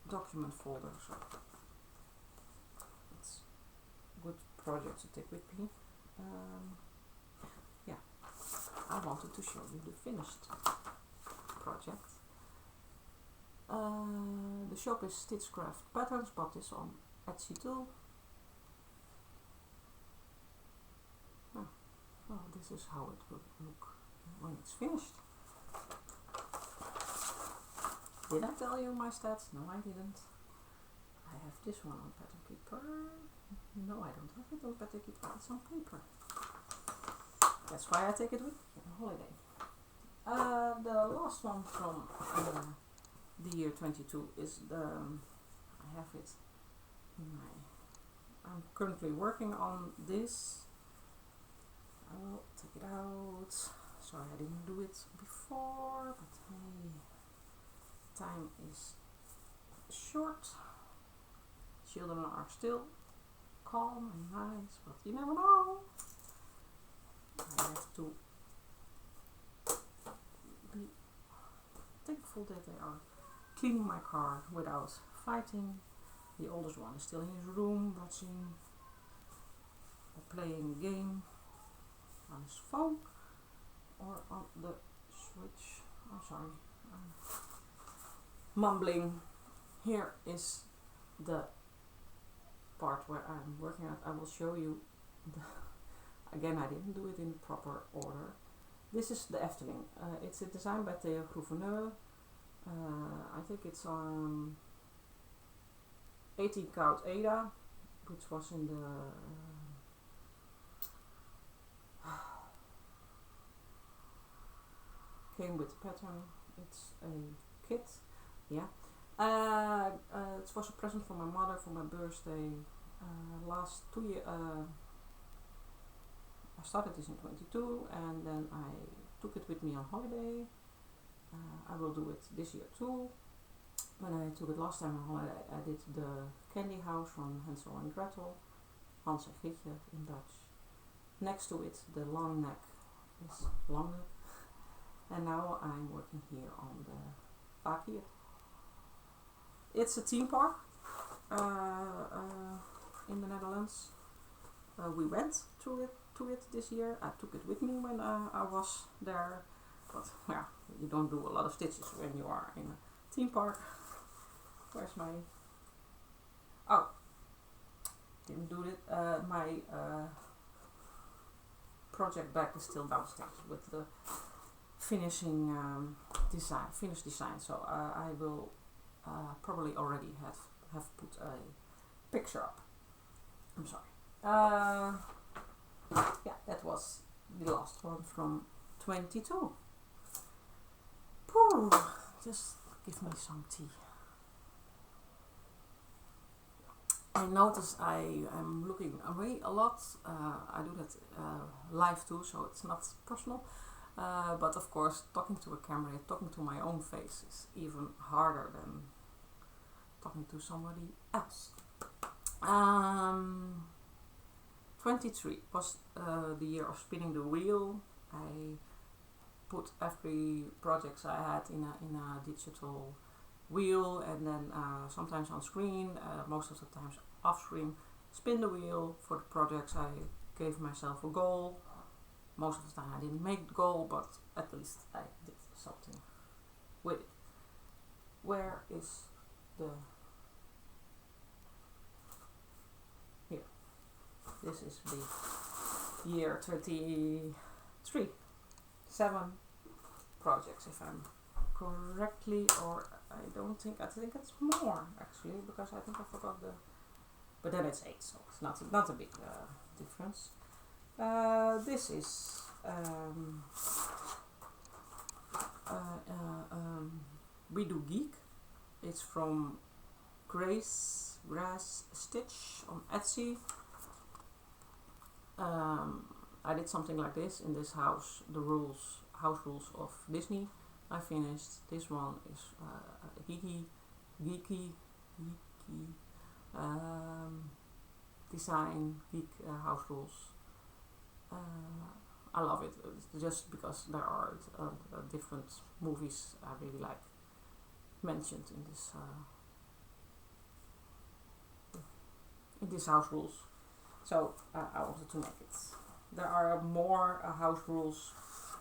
document folder, so it's a good project to take with me. Yeah, I wanted to show you the finished project. The shop is Stitchcraft Patterns, bought this on Etsy too. Well, this is how it will look when it's finished. Did I tell you my stats? No, I didn't. I have this one on pattern keeper. No, I don't have it on pattern keeper. It's on paper. That's why I take it with me on holiday. The last one from the year 22 is the. I have it in my. I'm currently working on this. I will take it out. Sorry, I didn't do it before, but hey, time is short. Children are still calm and nice, but you never know. I have to be thankful that they are cleaning my car without fighting. The oldest one is still in his room watching or playing a game on his phone or on the switch. I'm sorry, I'm mumbling. Here is the part where I'm working at. I will show you again, I didn't do it in the proper order. This is the Efteling. It's a design by Theo Gouveneur. I think it's on 18 Count Ada, which was in the came with the pattern. It's a kit, yeah. It was a present from my mother for my birthday last 2 years. I started this in 22 and then I took it with me on holiday. I will do it this year too. when I took it last time on holiday, I did the candy house from Hansel and Gretel, Hans en Grietje in Dutch. Next to it, the long neck is long neck, and now I'm working here on the Vakier. It's a theme park in the Netherlands. We went to it this year. I took it with me when I was there, but yeah, you don't do a lot of stitches when you are in a theme park. Where's my... Oh, didn't do it. My project bag is still downstairs with the finished design. So I will probably already have put a picture up. I'm sorry. Yeah, that was the last one from 22. Pooh, just give me some tea. I notice I am looking away a lot. I do that live too, so it's not personal. But of course, talking to a camera, talking to my own face is even harder than talking to somebody else. 23 was the year of spinning the wheel. I put every project I had in a digital wheel, and then sometimes on screen, most of the times off screen, spin the wheel for the projects. I gave myself a goal. Most of the time I didn't make the goal, but at least I did something with it. Where is the... Here. This is the year 23. 7 projects if I'm correctly, or I think it's more actually, because I think I forgot the... But then it's 8, so it's not a big difference. This is We Do Geek. It's from Grass Stitch on Etsy. I did something like this in this house, house rules of Disney. I finished. This one is geeky design, geek house rules. I love it just because there are different movies I really like mentioned in this house rules. So I wanted to make it. There are more house rules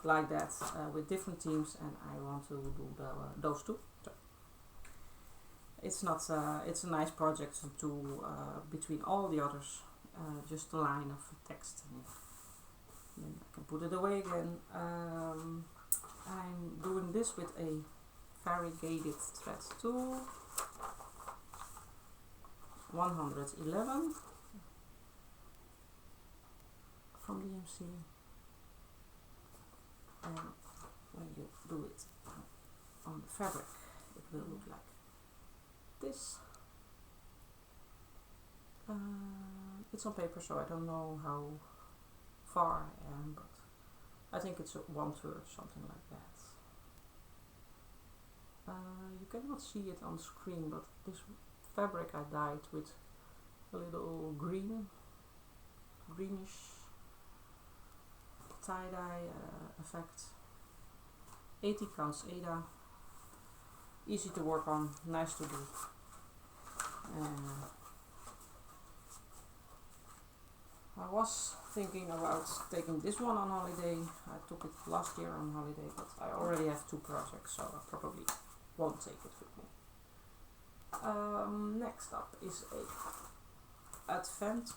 like that with different themes, and I want to do those two. So it's not. It's a nice project to between all the others. Just a line of text, and then I can put it away again. I'm doing this with a variegated thread tool, 111 from DMC. And when you do it on the fabric, it will look like this. It's on paper, so I don't know how far I am, but I think it's 1/3, something like that. You cannot see it on screen, but this fabric I dyed with a little greenish tie-dye effect. 80 counts Ada. Easy to work on, nice to do. I was thinking about taking this one on holiday. I took it last year on holiday, but I already have 2 projects, so I probably won't take it with me. Next up is a advent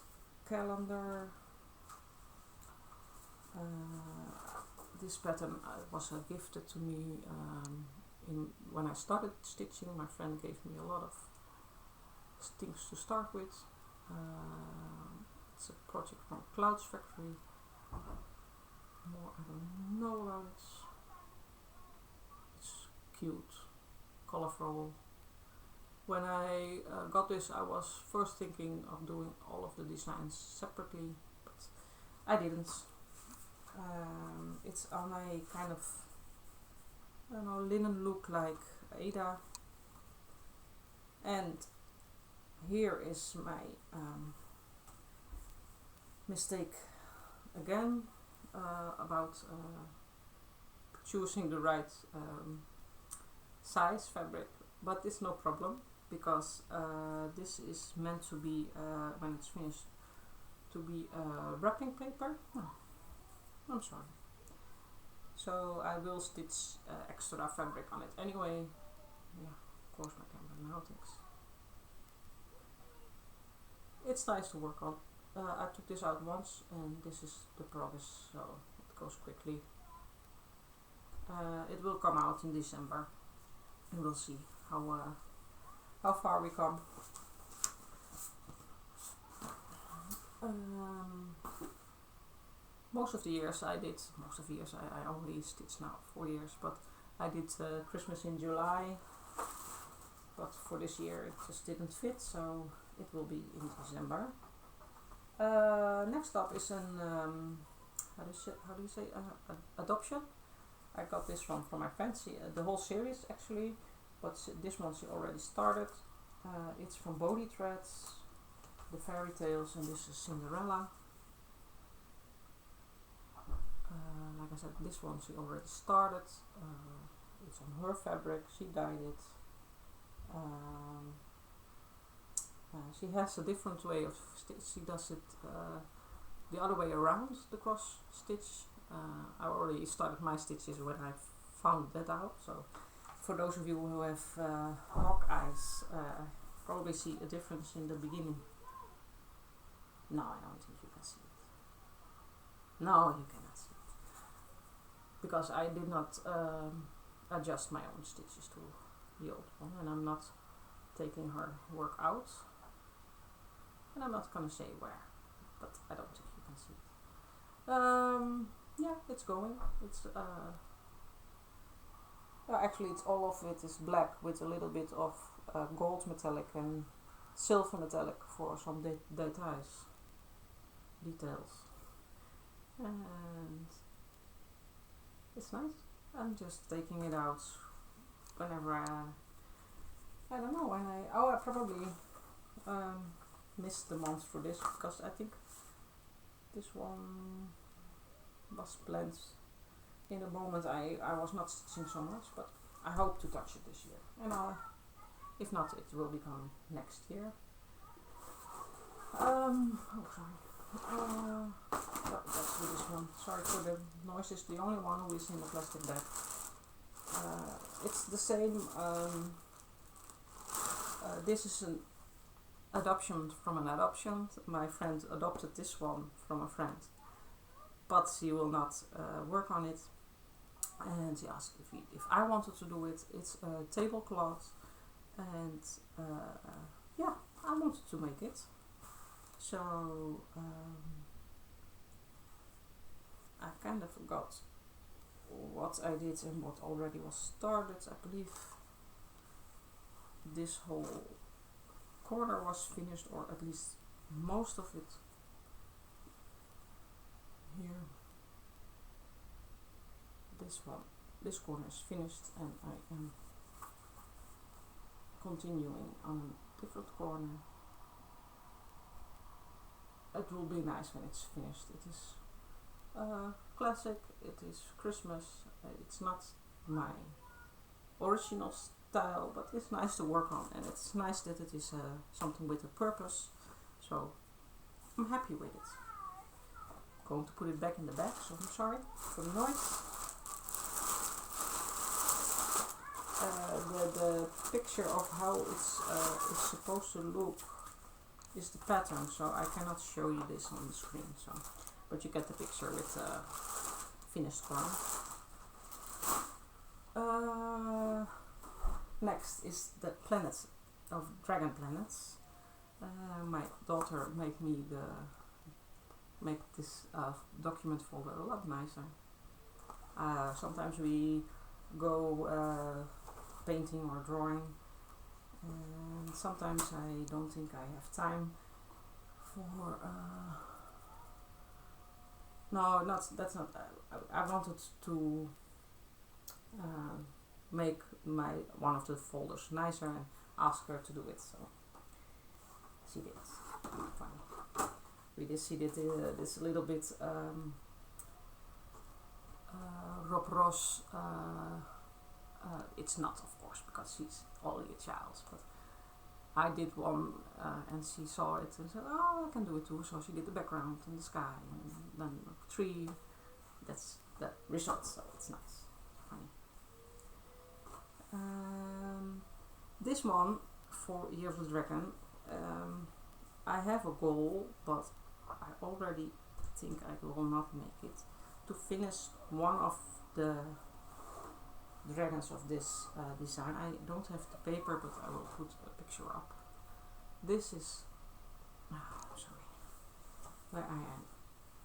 calendar. This pattern was gifted to me when I started stitching. My friend gave me a lot of things to start with. It's a project from Clouds Factory. More I don't know about it. It's cute, colorful. When I got this, I was first thinking of doing all of the designs separately, but I didn't. It's on a kind of, I don't know, linen look like Ada. And here is my mistake again about choosing the right size fabric, but it's no problem because this is meant to be when it's finished to be wrapping paper. Oh, I'm sorry. So I will stitch extra fabric on it anyway. Yeah, close my camera now, thanks. It's nice to work on. I took this out once and this is the progress, so it goes quickly. It will come out in December and we'll see how far we come. Most of the years I only stitch now 4 years, but I did Christmas in July, but for this year it just didn't fit, so it will be in December. Next up is an how do you say adoption. I got this one from my friend, the whole series actually, but this one she already started. It's from Body Threads, the fairy tales, and this is Cinderella. Like I said, this one she already started. It's on her fabric, she dyed it. She has a different way of she does it the other way around, the cross stitch. I already started my stitches when I found that out, so for those of you who have hawk eyes, probably see a difference in the beginning. No, I don't think you can see it. No, you cannot see it. Because I did not adjust my own stitches to the old one, and I'm not taking her work out. And I'm not gonna say where, but I don't think you can see it. Yeah, it's going. It's well, actually, it's all of it is black with a little bit of gold metallic and silver metallic for some details, and it's nice. I'm just taking it out whenever I don't know when I probably missed the month for this because I think this one was planned in the moment. I was not stitching so much, but I hope to touch it this year, and if not, it will become next year. Oh, sorry. Let's do this one. Sorry for the noise. It's the only one who is in the plastic bag. It's the same. This is an adoption from an adoption. My friend adopted this one from a friend, but she will not work on it. And she asked if I wanted to do it. It's a tablecloth, and yeah, I wanted to make it. So I kind of forgot what I did and what already was started. I believe this whole corner was finished, or at least most of it. Here, this corner is finished, and I am continuing on a different corner. It will be nice when it's finished. It is classic, it is Christmas, it's not my original style, but it's nice to work on, and it's nice that it is something with a purpose, so I'm happy with it. I'm going to put it back in the bag, so I'm sorry for the noise. The picture of how it's supposed to look is the pattern, so I cannot show you this on the screen, so but you get the picture with the finished corner. Next is the planets of dragon planets. My daughter made me make this document folder a lot nicer. Sometimes we go painting or drawing, and sometimes I don't think I have time for no, that's not I wanted to make one of the folders nicer, and ask her to do it, so she did. Funny. She did this little bit Rob Ross. It's not, of course, because she's only a child, but I did one and she saw it and said, oh, I can do it too. So she did the background and the sky and then the tree. That's the result, so it's nice. Funny. This one for Year of the Dragon, I have a goal, but I already think I will not make it, to finish one of the dragons of this design. I don't have the paper, but I will put a picture up. This is where I am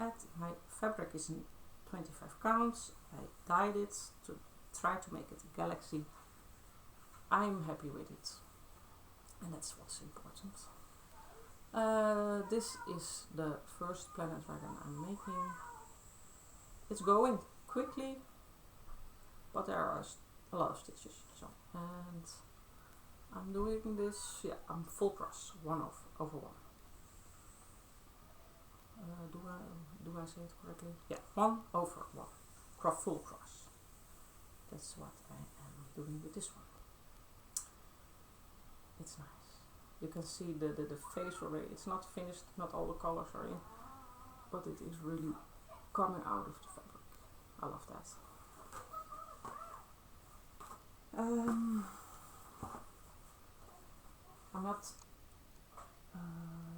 at. My fabric is in 25 counts. I dyed it to try to make it a galaxy. I'm happy with it, and that's what's important. This is the first planet dragon I'm making. It's going quickly, but there are a lot of stitches. So, and I'm doing this. Yeah, I'm full cross, 1/1. Do I say it correctly? Yeah, 1/1. Full cross. That's what I am doing with this one. It's nice. You can see the face already. It's not finished, not all the colors are in, but it is really coming out of the fabric. I love that. I'm not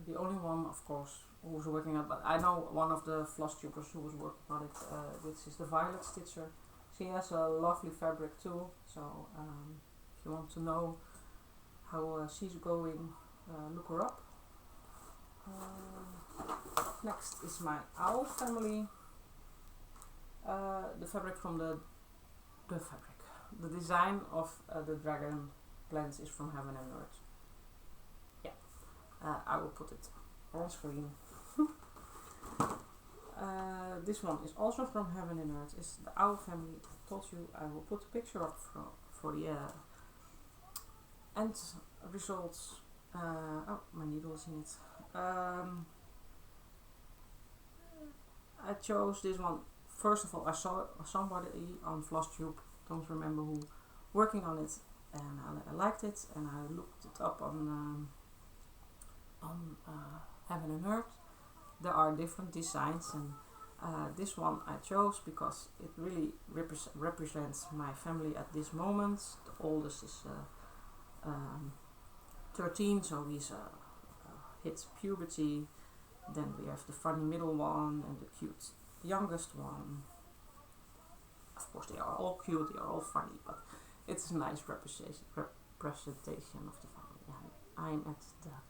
the only one, of course, who's working on it, but I know one of the Flosstubers who was working on it, which is the Violet Stitcher. She has a lovely fabric too, so if you want to know how she's going, look her up. Next is my owl family. The fabric from the design of the dragon plants is from Heaven and Earth. Yeah, I will put it on screen. This one is also from Heaven and Earth. It's the owl family. I told you I will put a picture up for the end results. Oh, my needle is in it. I chose this one. First of all, I saw somebody on Flosstube, don't remember who, working on it, and I liked it, and I looked it up on Heaven and Earth. There are different designs, and this one I chose because it really represents my family at this moment. The oldest is 13, so he's hits puberty. Then we have the funny middle one and the cute youngest one. Of course, they are all cute, they are all funny, but it's a nice representation of the family. And I'm at the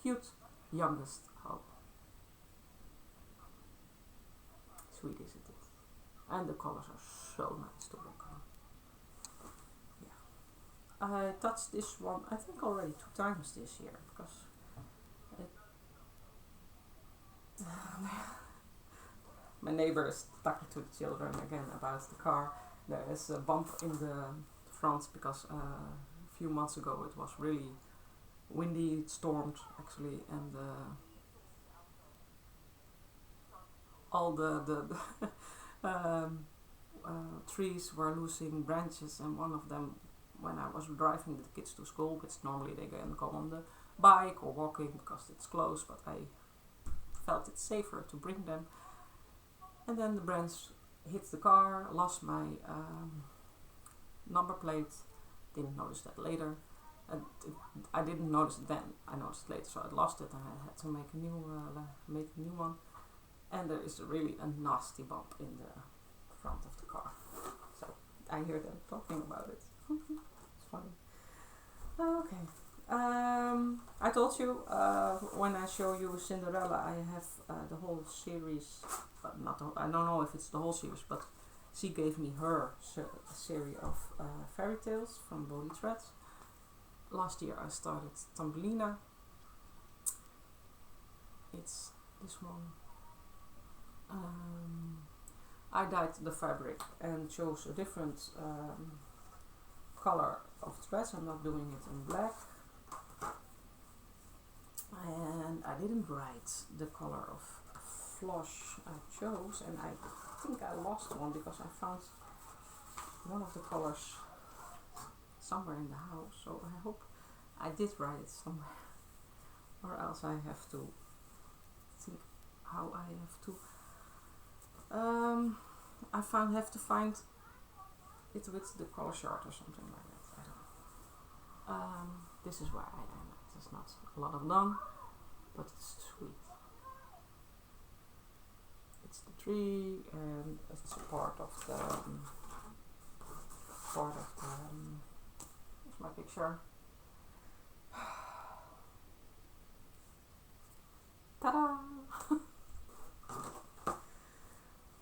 cute youngest. How sweet is it? And the colors are so nice to work on. I touched this one, I think already 2 times this year, because my neighbor is talking to the children again about the car. There is a bump in the front because a few months ago it was really windy, it stormed actually, and all the trees were losing branches, and one of them, when I was driving the kids to school, which normally they can go on the bike or walking because it's close, but I felt it safer to bring them. And then the branch hit the car, lost my number plate, didn't notice that later. I didn't notice it then, I noticed it later, so I lost it and I had to make a new one. And there is really a nasty bump in the front of the car. So I hear them talking about it. It's funny. Okay. I told you when I show you Cinderella, I have the whole series, but not the whole, I don't know if it's the whole series, but she gave me her series of fairy tales from Bodhi Threads. Last year I started Thumbelina. It's this one. I dyed the fabric and chose a different color of threads. I'm not doing it in black. and I didn't write the color of floss I chose, and I think I lost one because I found one of the colors somewhere in the house, so I hope I did write it somewhere, or else I have to think how I have to have to find it with the color chart or something like that. I don't know. This is where I am. There's not a lot of done, but it's sweet. It's the tree, and it's a part of the here's my picture. Ta-da!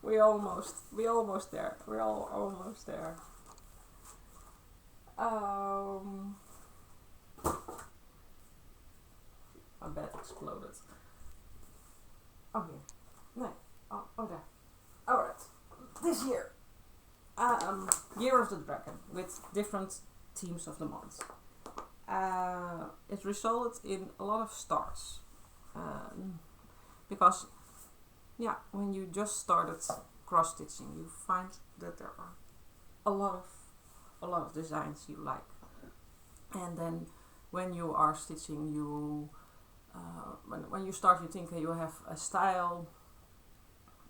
We're almost there. We're all almost there. My bed exploded. Oh, here. No. Oh, there. Alright. This year. Year of the Dragon with different themes of the month. It resulted in a lot of stars. Because, yeah, when you just started cross stitching, you find that there are a lot of designs you like, and then when you are stitching, you when you start, you think you have a style,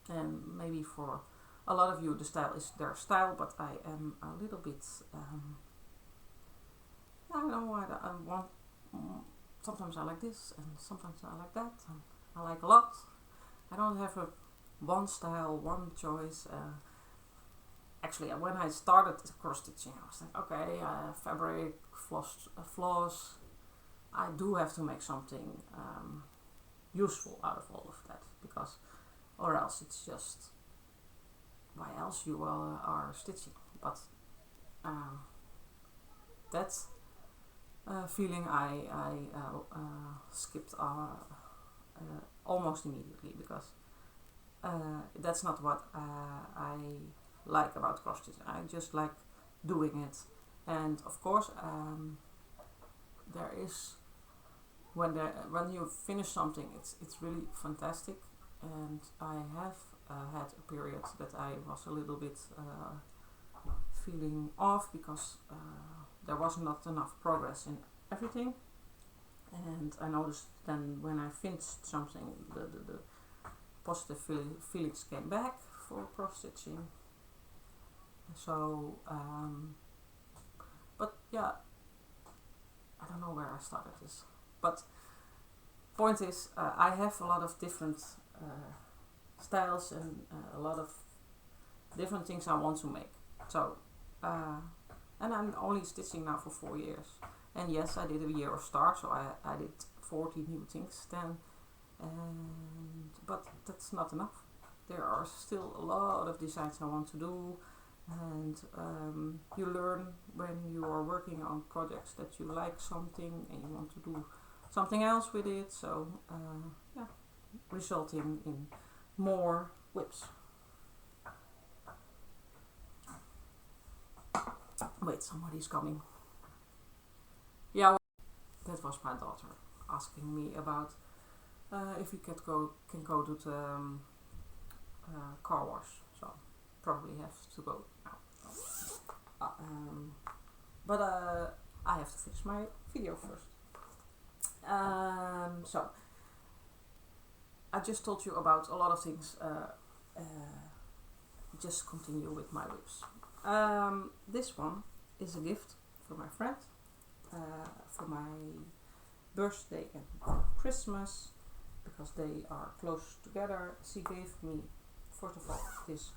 and maybe for a lot of you the style is their style, but I am a little bit I don't know why I want. Sometimes I like this, and sometimes I like that, and I like a lot. I don't have a one style, one choice. Actually, when I started cross stitching, I was like, okay, fabric, floss. I do have to make something useful out of all of that, because, or else it's just, why else you are stitching? But that's a feeling I skipped almost immediately, because that's not what I like about cross stitching. I just like doing it, and of course there is when you finish something, it's really fantastic. And I have had a period that I was a little bit feeling off, because there was not enough progress in everything. And I noticed then when I finished something, the positive feelings came back for cross stitching. So, but yeah, I don't know where I started this. But point is, I have a lot of different styles and a lot of different things I want to make. So, and I'm only stitching now for 4 years. And yes, I did a year of start, so I did 40 new things then. But that's not enough. There are still a lot of designs I want to do. And you learn when you are working on projects that you like something and you want to do something else with it. So, yeah, resulting in more whips. Wait, somebody's coming. Yeah, that was my daughter asking me about if we can go to the car wash. So probably have to go now. But I have to finish my video first. So I just told you about a lot of things. Just continue with my whips. This one is a gift for my friend for my birthday and Christmas, because they are close together. She gave me, first of all, this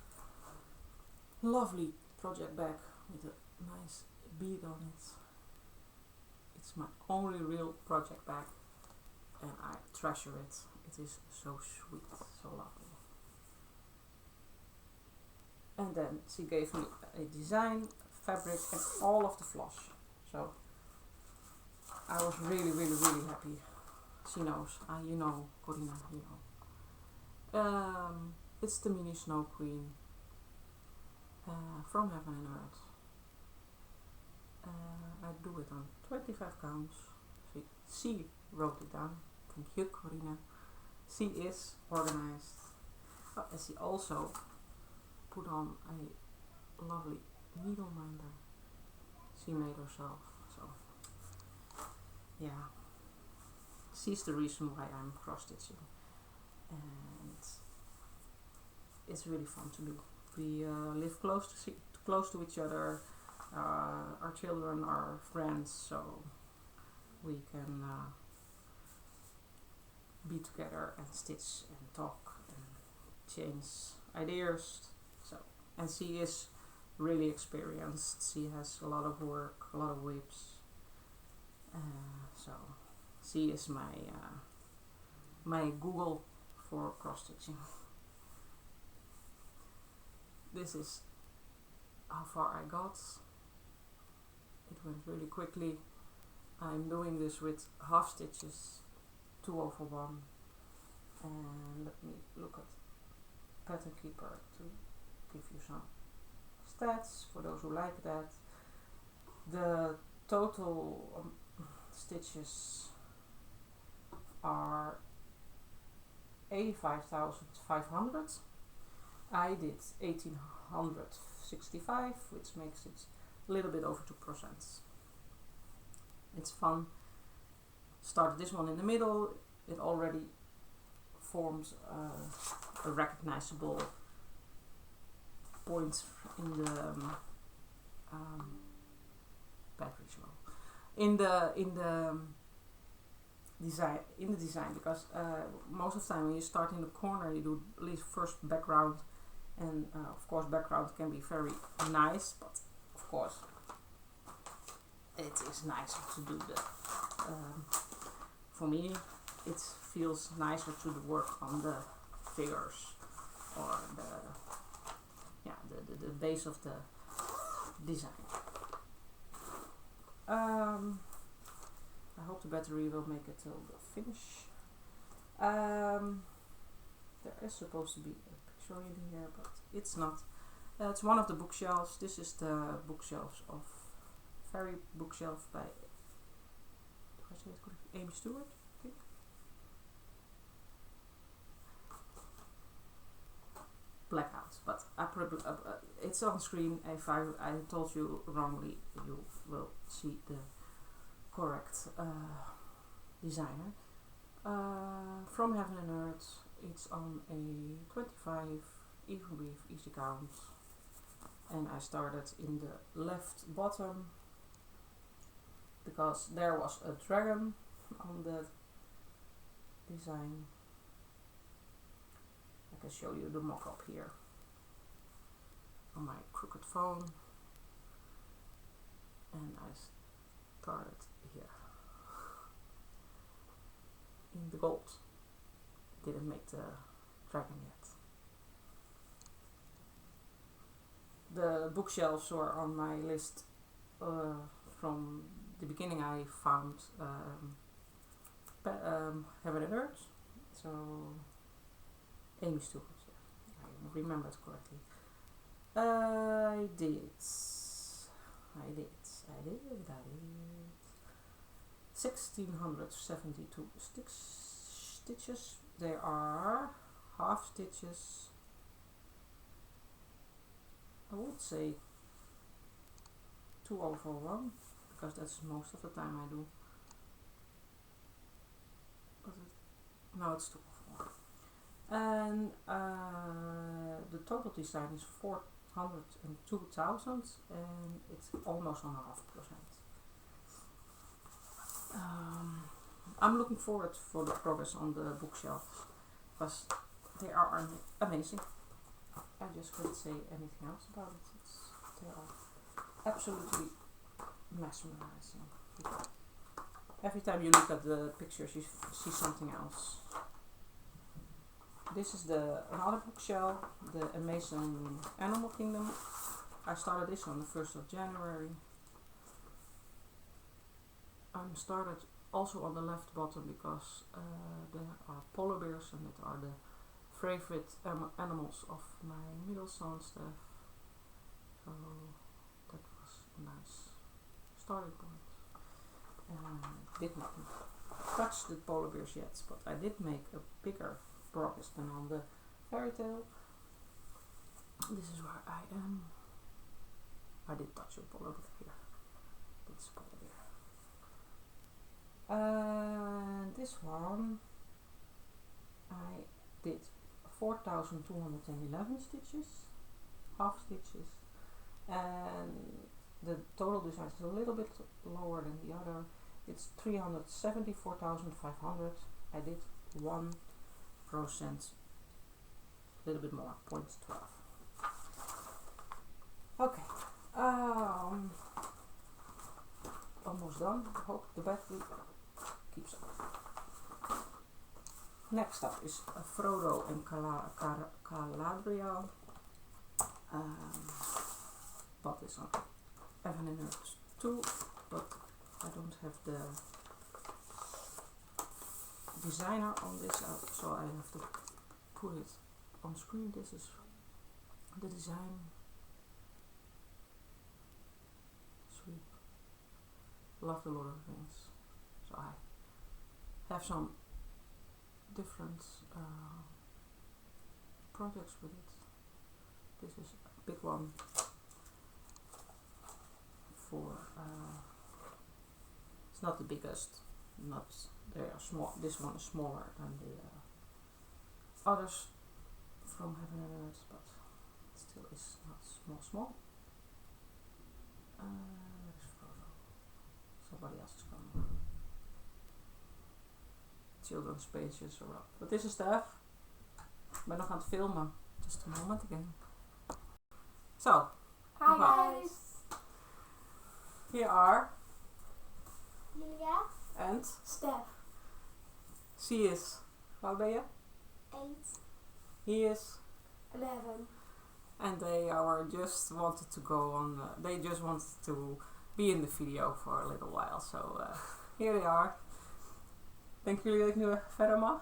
lovely project bag with a nice bead on it. It's my only real project bag, and I treasure it. It is so sweet, so lovely. And then she gave me a design, fabric, and all of the floss. So I was really happy. She knows. You know, Corina, you know. It's the mini Snow Queen from Heaven and Earth. I do it on 25 counts. She wrote it down Thank you, Corina. She is organized. Oh, and she also put on a lovely needle minder she made herself. So yeah, she's the reason why I'm cross stitching, and it's really fun to do. We live close to each other. Our children are friends, so we can be together and stitch and talk and change ideas. So, and she is really experienced. She has a lot of work, a lot of whips. So she is my Google for cross stitching. This is how far I got. It went really quickly. I'm doing this with half stitches, 2/1, and let me look at Pattern Keeper to give you some stats for those who like that. The total stitches are 85,500. I did 1865, which makes it a little bit over 2%. It's fun. Started this one in the middle. It already forms a recognizable point in the battery's low. In the design, because most of the time when you start in the corner, you do at least first background, and of course background can be very nice, but of course it is nicer to do the for me it feels nicer to work on the figures or the base of the design. I hope the battery will make it till the finish. There is supposed to be a picture in here, but it's not. It's one of the bookshelves. This is the bookshelves of Fairy Bookshelf by Amy Stewart, I think. Blackout, but it's on screen. If I told you wrongly, you will see the correct designer. From Heaven and Earth. It's on a 25 even weave, easy count, and I started in the left bottom because there was a dragon on the design. I can show you the mock-up here on my crooked phone, and I started here in the gold. Didn't make the dragon yet. The bookshelves were on my list from the beginning. I found Heaven and Earth, so Amy Stewart, yeah, I remembered correctly. I did 1672 stitches. There are half stitches, I would say 2/1, because that's most of the time I do. But now it's 2/1. And the total design is 402,000, and it's almost on 0.5%. I'm looking forward for the progress on the bookshelves because they are amazing. I just couldn't say anything else about it. They are absolutely mesmerizing. Every time you look at the pictures, you see something else. This is another bookshelf, the Amazing Animal Kingdom. I started this on the 1st of January. I started also on the left bottom because there are polar bears, and that are the favorite animals of my middle son Steph. So that was a nice starting point. And did not touched the polar bears yet, but I did make a bigger progress than on the fairy tale. This is where I am. I did touch a polar bear here. This polar bear. And this one I did 4,211 stitches, half stitches, and the total design is a little bit lower than the other. It's 374,500. I did 1%, a little bit more, 0.12. Okay, almost done. I hope the battery keeps up. Next up is Frodo and Galadriel. Bought this on Heaven and Earth 2, but I don't have the designer on this, so I have to put it on screen. This is the design. Sweet. Love the Lord of the Rings. So I have some different projects with it. This is a big one for it's not the biggest, they are small. This one is smaller than the others from Heaven and Earth, but it still is not small. Where's Frodo? Somebody else is coming. Children's pages are up. Wat is er, Stef? Ik ben nog aan het filmen. Just a moment again. So, hi guys. Here are Julia and Stef. She is. How ben je? 8. He is 11. and they are just wanted to go on. They just wanted to be in the video for a little while. So here they are. Denken jullie dat ik nu verder mag?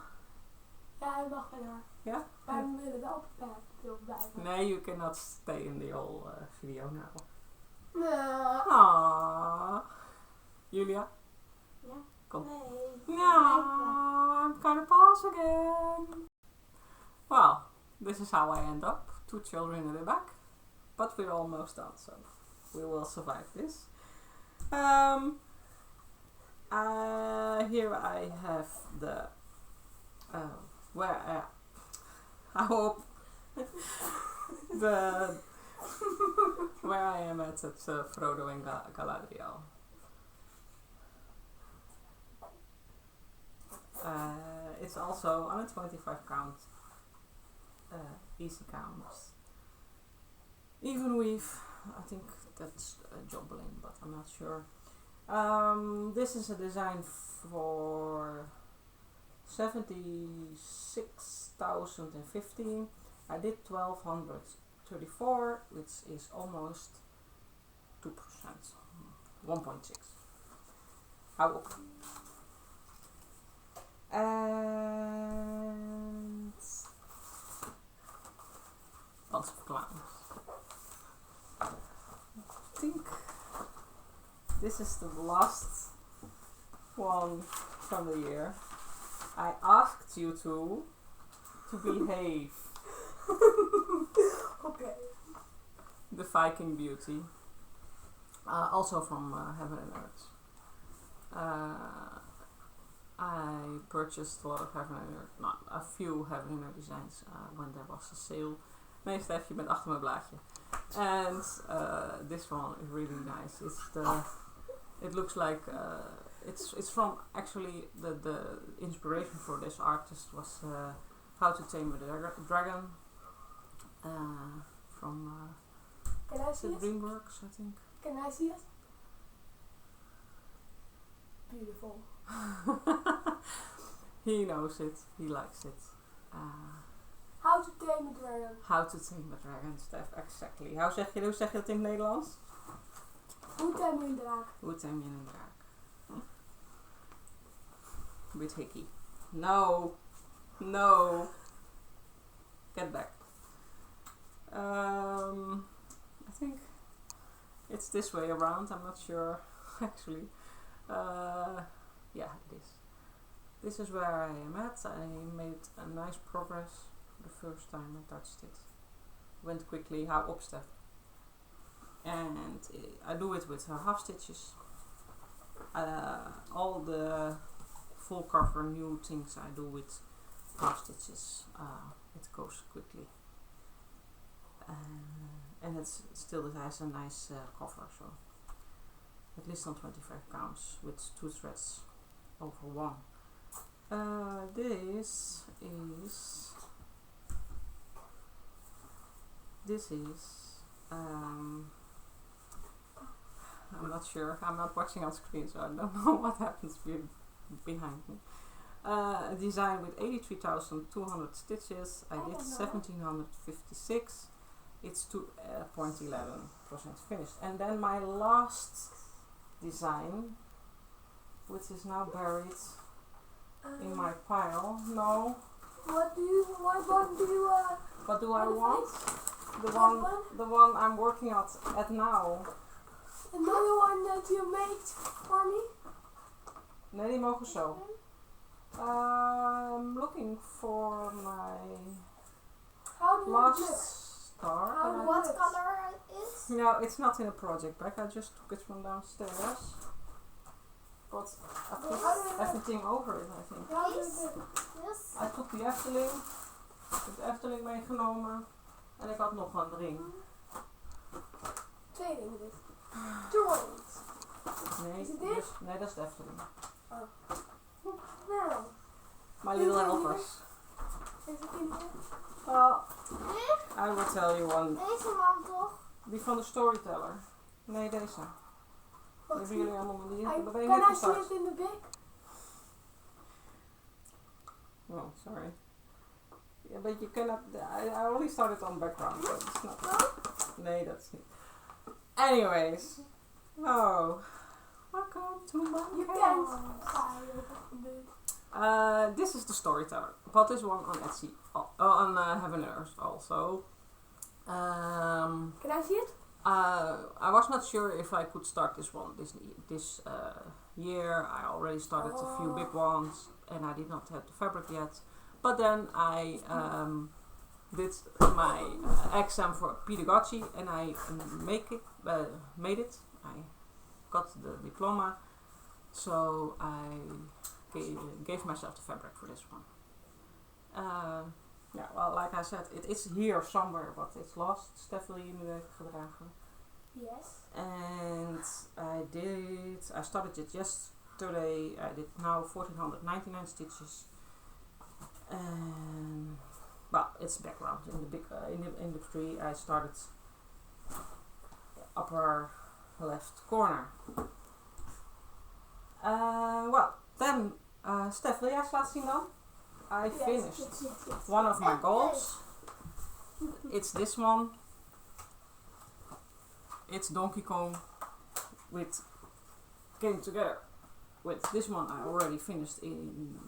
Ja, hij mag verder. Ja? Maar we willen wel beperkt blijven. Nee, you cannot stay in the whole video now. Nee. Aww. Julia? Ja? Kom. Nee. No, I'm gonna pause again. Well, this is how I end up. 2 children in the back. But we're almost done, so we will survive this. Here I have the where I hope the where I am at Frodo and Galadriel. It's also on a 25 count, easy counts. Even weave, I think that's Joblin, but I'm not sure. This is a design for 76,015. I did 1,234, which is almost 2%, 1.6. Hou op. And lots of clowns. I think this is the last one from the year. I asked you to behave. Okay. The Viking Beauty. Also from Heaven and Earth. I purchased a lot of Heaven and Earth, not a few Heaven and Earth designs when there was a sale. Nee, Stef, je bent achter mijn blaadje. And this one is really nice. It looks like it's from actually the inspiration for this artist was How to Tame a Dragon from Can I see it? DreamWorks, I think. Can I see it? Beautiful. He knows it. He likes it. How to Tame a Dragon. How to Tame a Dragon, Stef, exactly. Hoe zeg je dat in het Nederlands? Hoe tem je een draak? Hoe tame je een draak? With Hickey. No. No. Get back. I think it's this way around. I'm not sure, actually. Yeah, it is. this is where I am at. I made a nice progress the first time I touched it. Went quickly, how opstep. And I do it with half stitches. All the full cover new things I do with half stitches. It goes quickly. And it has a nice cover, so at least on 25 counts with 2 threads over 1. This is I'm not sure, I'm not watching on screen, so I don't know what happens behind me. A design with 83,200 stitches. I did 1756. It's 2.11% finished. And then my last design, which is now buried in my pile. No. What do you What do I want? What The one I'm working at now. Another one that you made for me? Nee, die mogen zo. I'm looking for my How do last you do it? star. What color it is? No, it's not in a project bag. I just took it from downstairs. But I put everything over it, I think. How do you do it? Yes. I took the Efteling. Ik heb de Efteling meegenomen. En ik had nog een ring. 2 dingen dit. 2 rings. Nee, Is het dit? nee, dat is de Efteling. Nou, My little helpers. is het in dit? Well, Dit? I will tell you one. Deze man toch? Die van de Storyteller. Nee, deze. Wacht, Hebben jullie allemaal die? I, Dat ben je can net I see gestart. it in the bag? Oh, sorry. Yeah, but you cannot. I only started on background, so it's not. Nee, that's not. Anyways. Oh. Welcome to my You house. can't. This is the Storyteller. Bought this one on Etsy. On Heaven Earth also. Can I see it? I was not sure if I could start this one this year. I already started a few big ones and I did not have the fabric yet. But then I did my exam for pedagogy and I made it. I got the diploma, so I gave myself the fabric for this one. Yeah, well, like I said, it is here somewhere, but it's lost. Stefanie in de gedragen. Yes. And I started it yesterday. I did now 1499 stitches. And well, it's background in the big in the tree. I started upper left corner. Well, then Steph, wil jij eens laten zien dan? I finished Yes. one of my goals. It's this one. It's Donkey Kong came together with this one I already finished in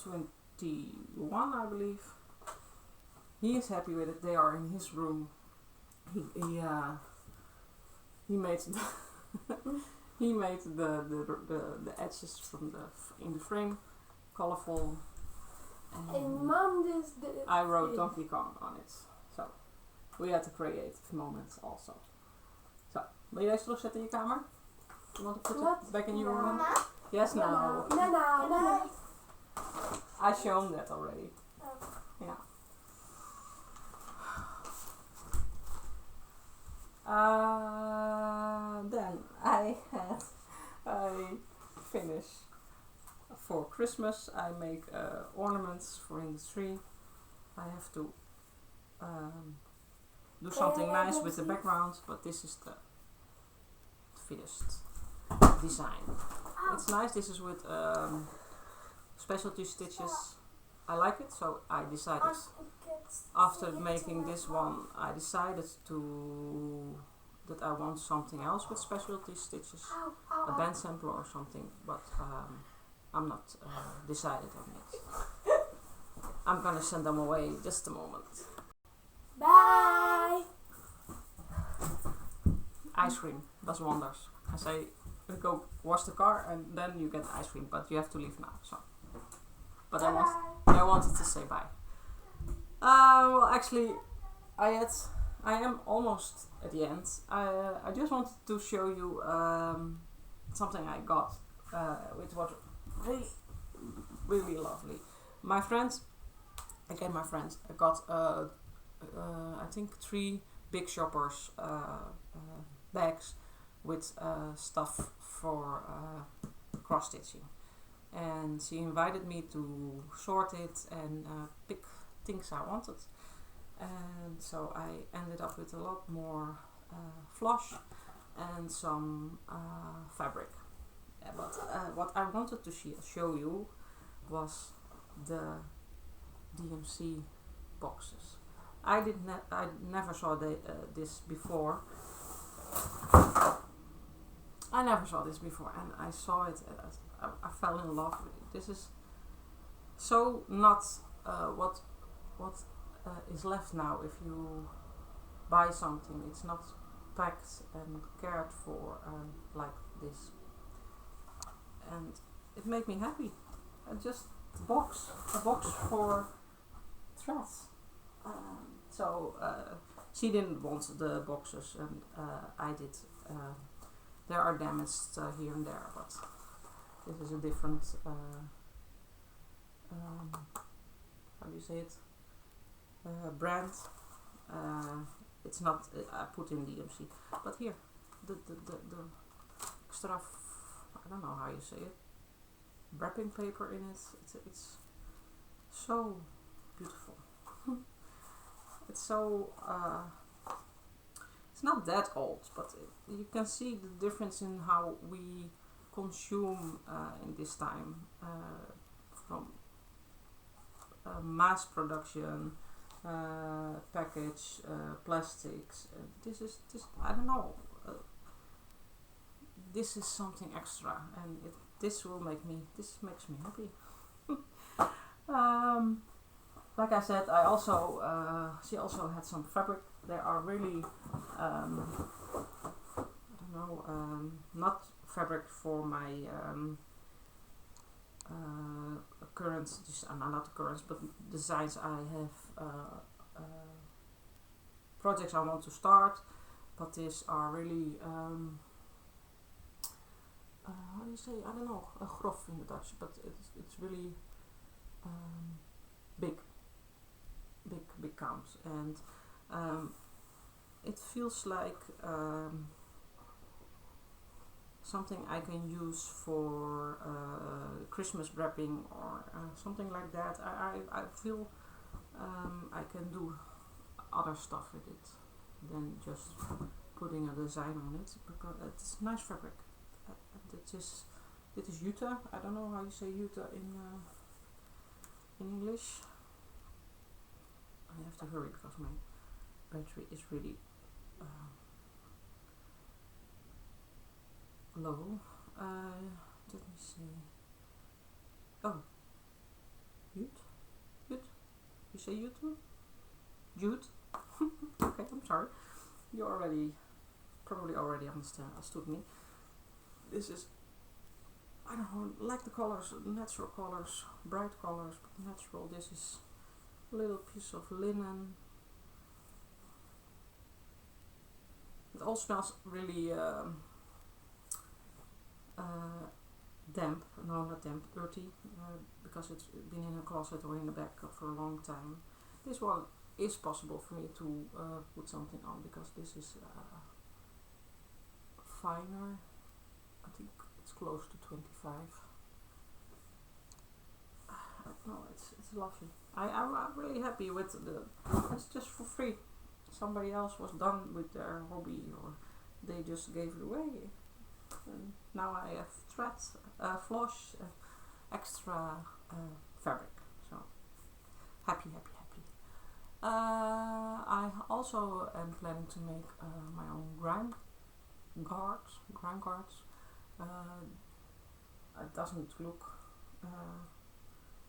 21, I believe. He is happy with it. They are in his room. He made he made the edges from in the frame colorful. And Mom does the. I wrote Donkey Kong on it. So we had a creative moment also. So, wil je deze terugzetten in je kamer? You want to put it back in your room? Mama? Yes, no. No. I shown that already. Yeah. Then I finish for Christmas. I make ornaments for in the tree. I have to do something nice with the background, but this is the finished design. It's nice. This is with specialty stitches. I like it, so I decided after making this one, I decided that I want something else with specialty stitches, a band sampler or something, but I'm not decided on it. I'm gonna send them away in just a moment. Bye. Ice cream does wonders. I say, go wash the car and then you get ice cream, but you have to leave now. So. but I wanted to say bye. Well, actually, I am almost at the end. I just wanted to show you something I got, which was really, really lovely. My friends, I got I think 3 big shoppers bags with stuff for cross stitching, and she invited me to sort it and pick things I wanted, and so I ended up with a lot more floss and some fabric. But what I wanted to show you was the DMC boxes. I never saw this before. I never saw this before, and I saw it. I fell in love with it. This is so not what is left now. If you buy something, it's not packed and cared for like this, and it made me happy. Just a box for threads. So she didn't want the boxes, and I did. There are damaged here and there, but this is a different how do you say it, brand. It's not I put in DMC, but here the extra I don't know how you say it, wrapping paper in it. It's so beautiful. It's so it's not that old, but you can see the difference in how we consume in this time, from mass production, package, plastics. This I don't know. This is something extra, and this makes me happy. Like I said, she also had some fabric. They are really, I don't know, not fabric for my not currents, but designs I have, projects I want to start. But these are really, how do you say? I don't know, grof in the Dutch, but it's really big counts, and it feels like something I can use for Christmas wrapping or something like that. I feel I can do other stuff with it than just putting a design on it, because it's nice fabric. It is jute. I don't know how you say jute in English. I have to hurry because my battery is really low. Let me see. Oh, jute? Jute? You say jute? Jute? Okay, I'm sorry. You probably already understood me. This is, I don't know, like the colors, natural colors, bright colors, but natural. This is a little piece of linen. It all smells really damp. No, not damp, earthy, because it's been in a closet or in the bag for a long time. This one is possible for me to put something on, because this is finer. I think it's close to 25. No, it's lovely. I'm really happy with it's just for free. Somebody else was done with their hobby, or they just gave it away. And now I have threads, floss, extra fabric. So happy. I also am planning to make my own grime guards. It doesn't look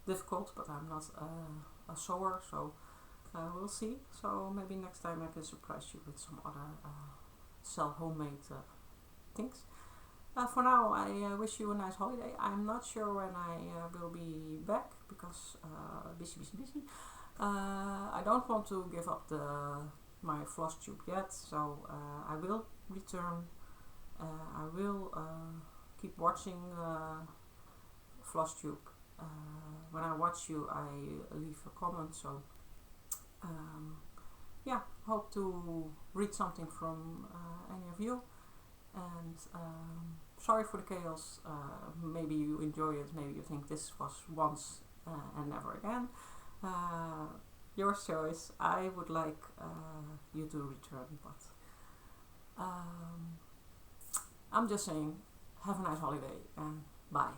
difficult, but I'm not a sewer, so we'll see. So maybe next time I can surprise you with some other sell homemade things. For now, I wish you a nice holiday. I'm not sure when I will be back because busy. I don't want to give up my Flosstube yet, so I will return. I will keep watching Flosstube. When I watch you, I leave a comment. So yeah, hope to read something from any of you. And sorry for the chaos. Maybe you enjoy it. Maybe you think this was once and never again. Your choice. I would like you to return, but I'm just saying, have a nice holiday and bye.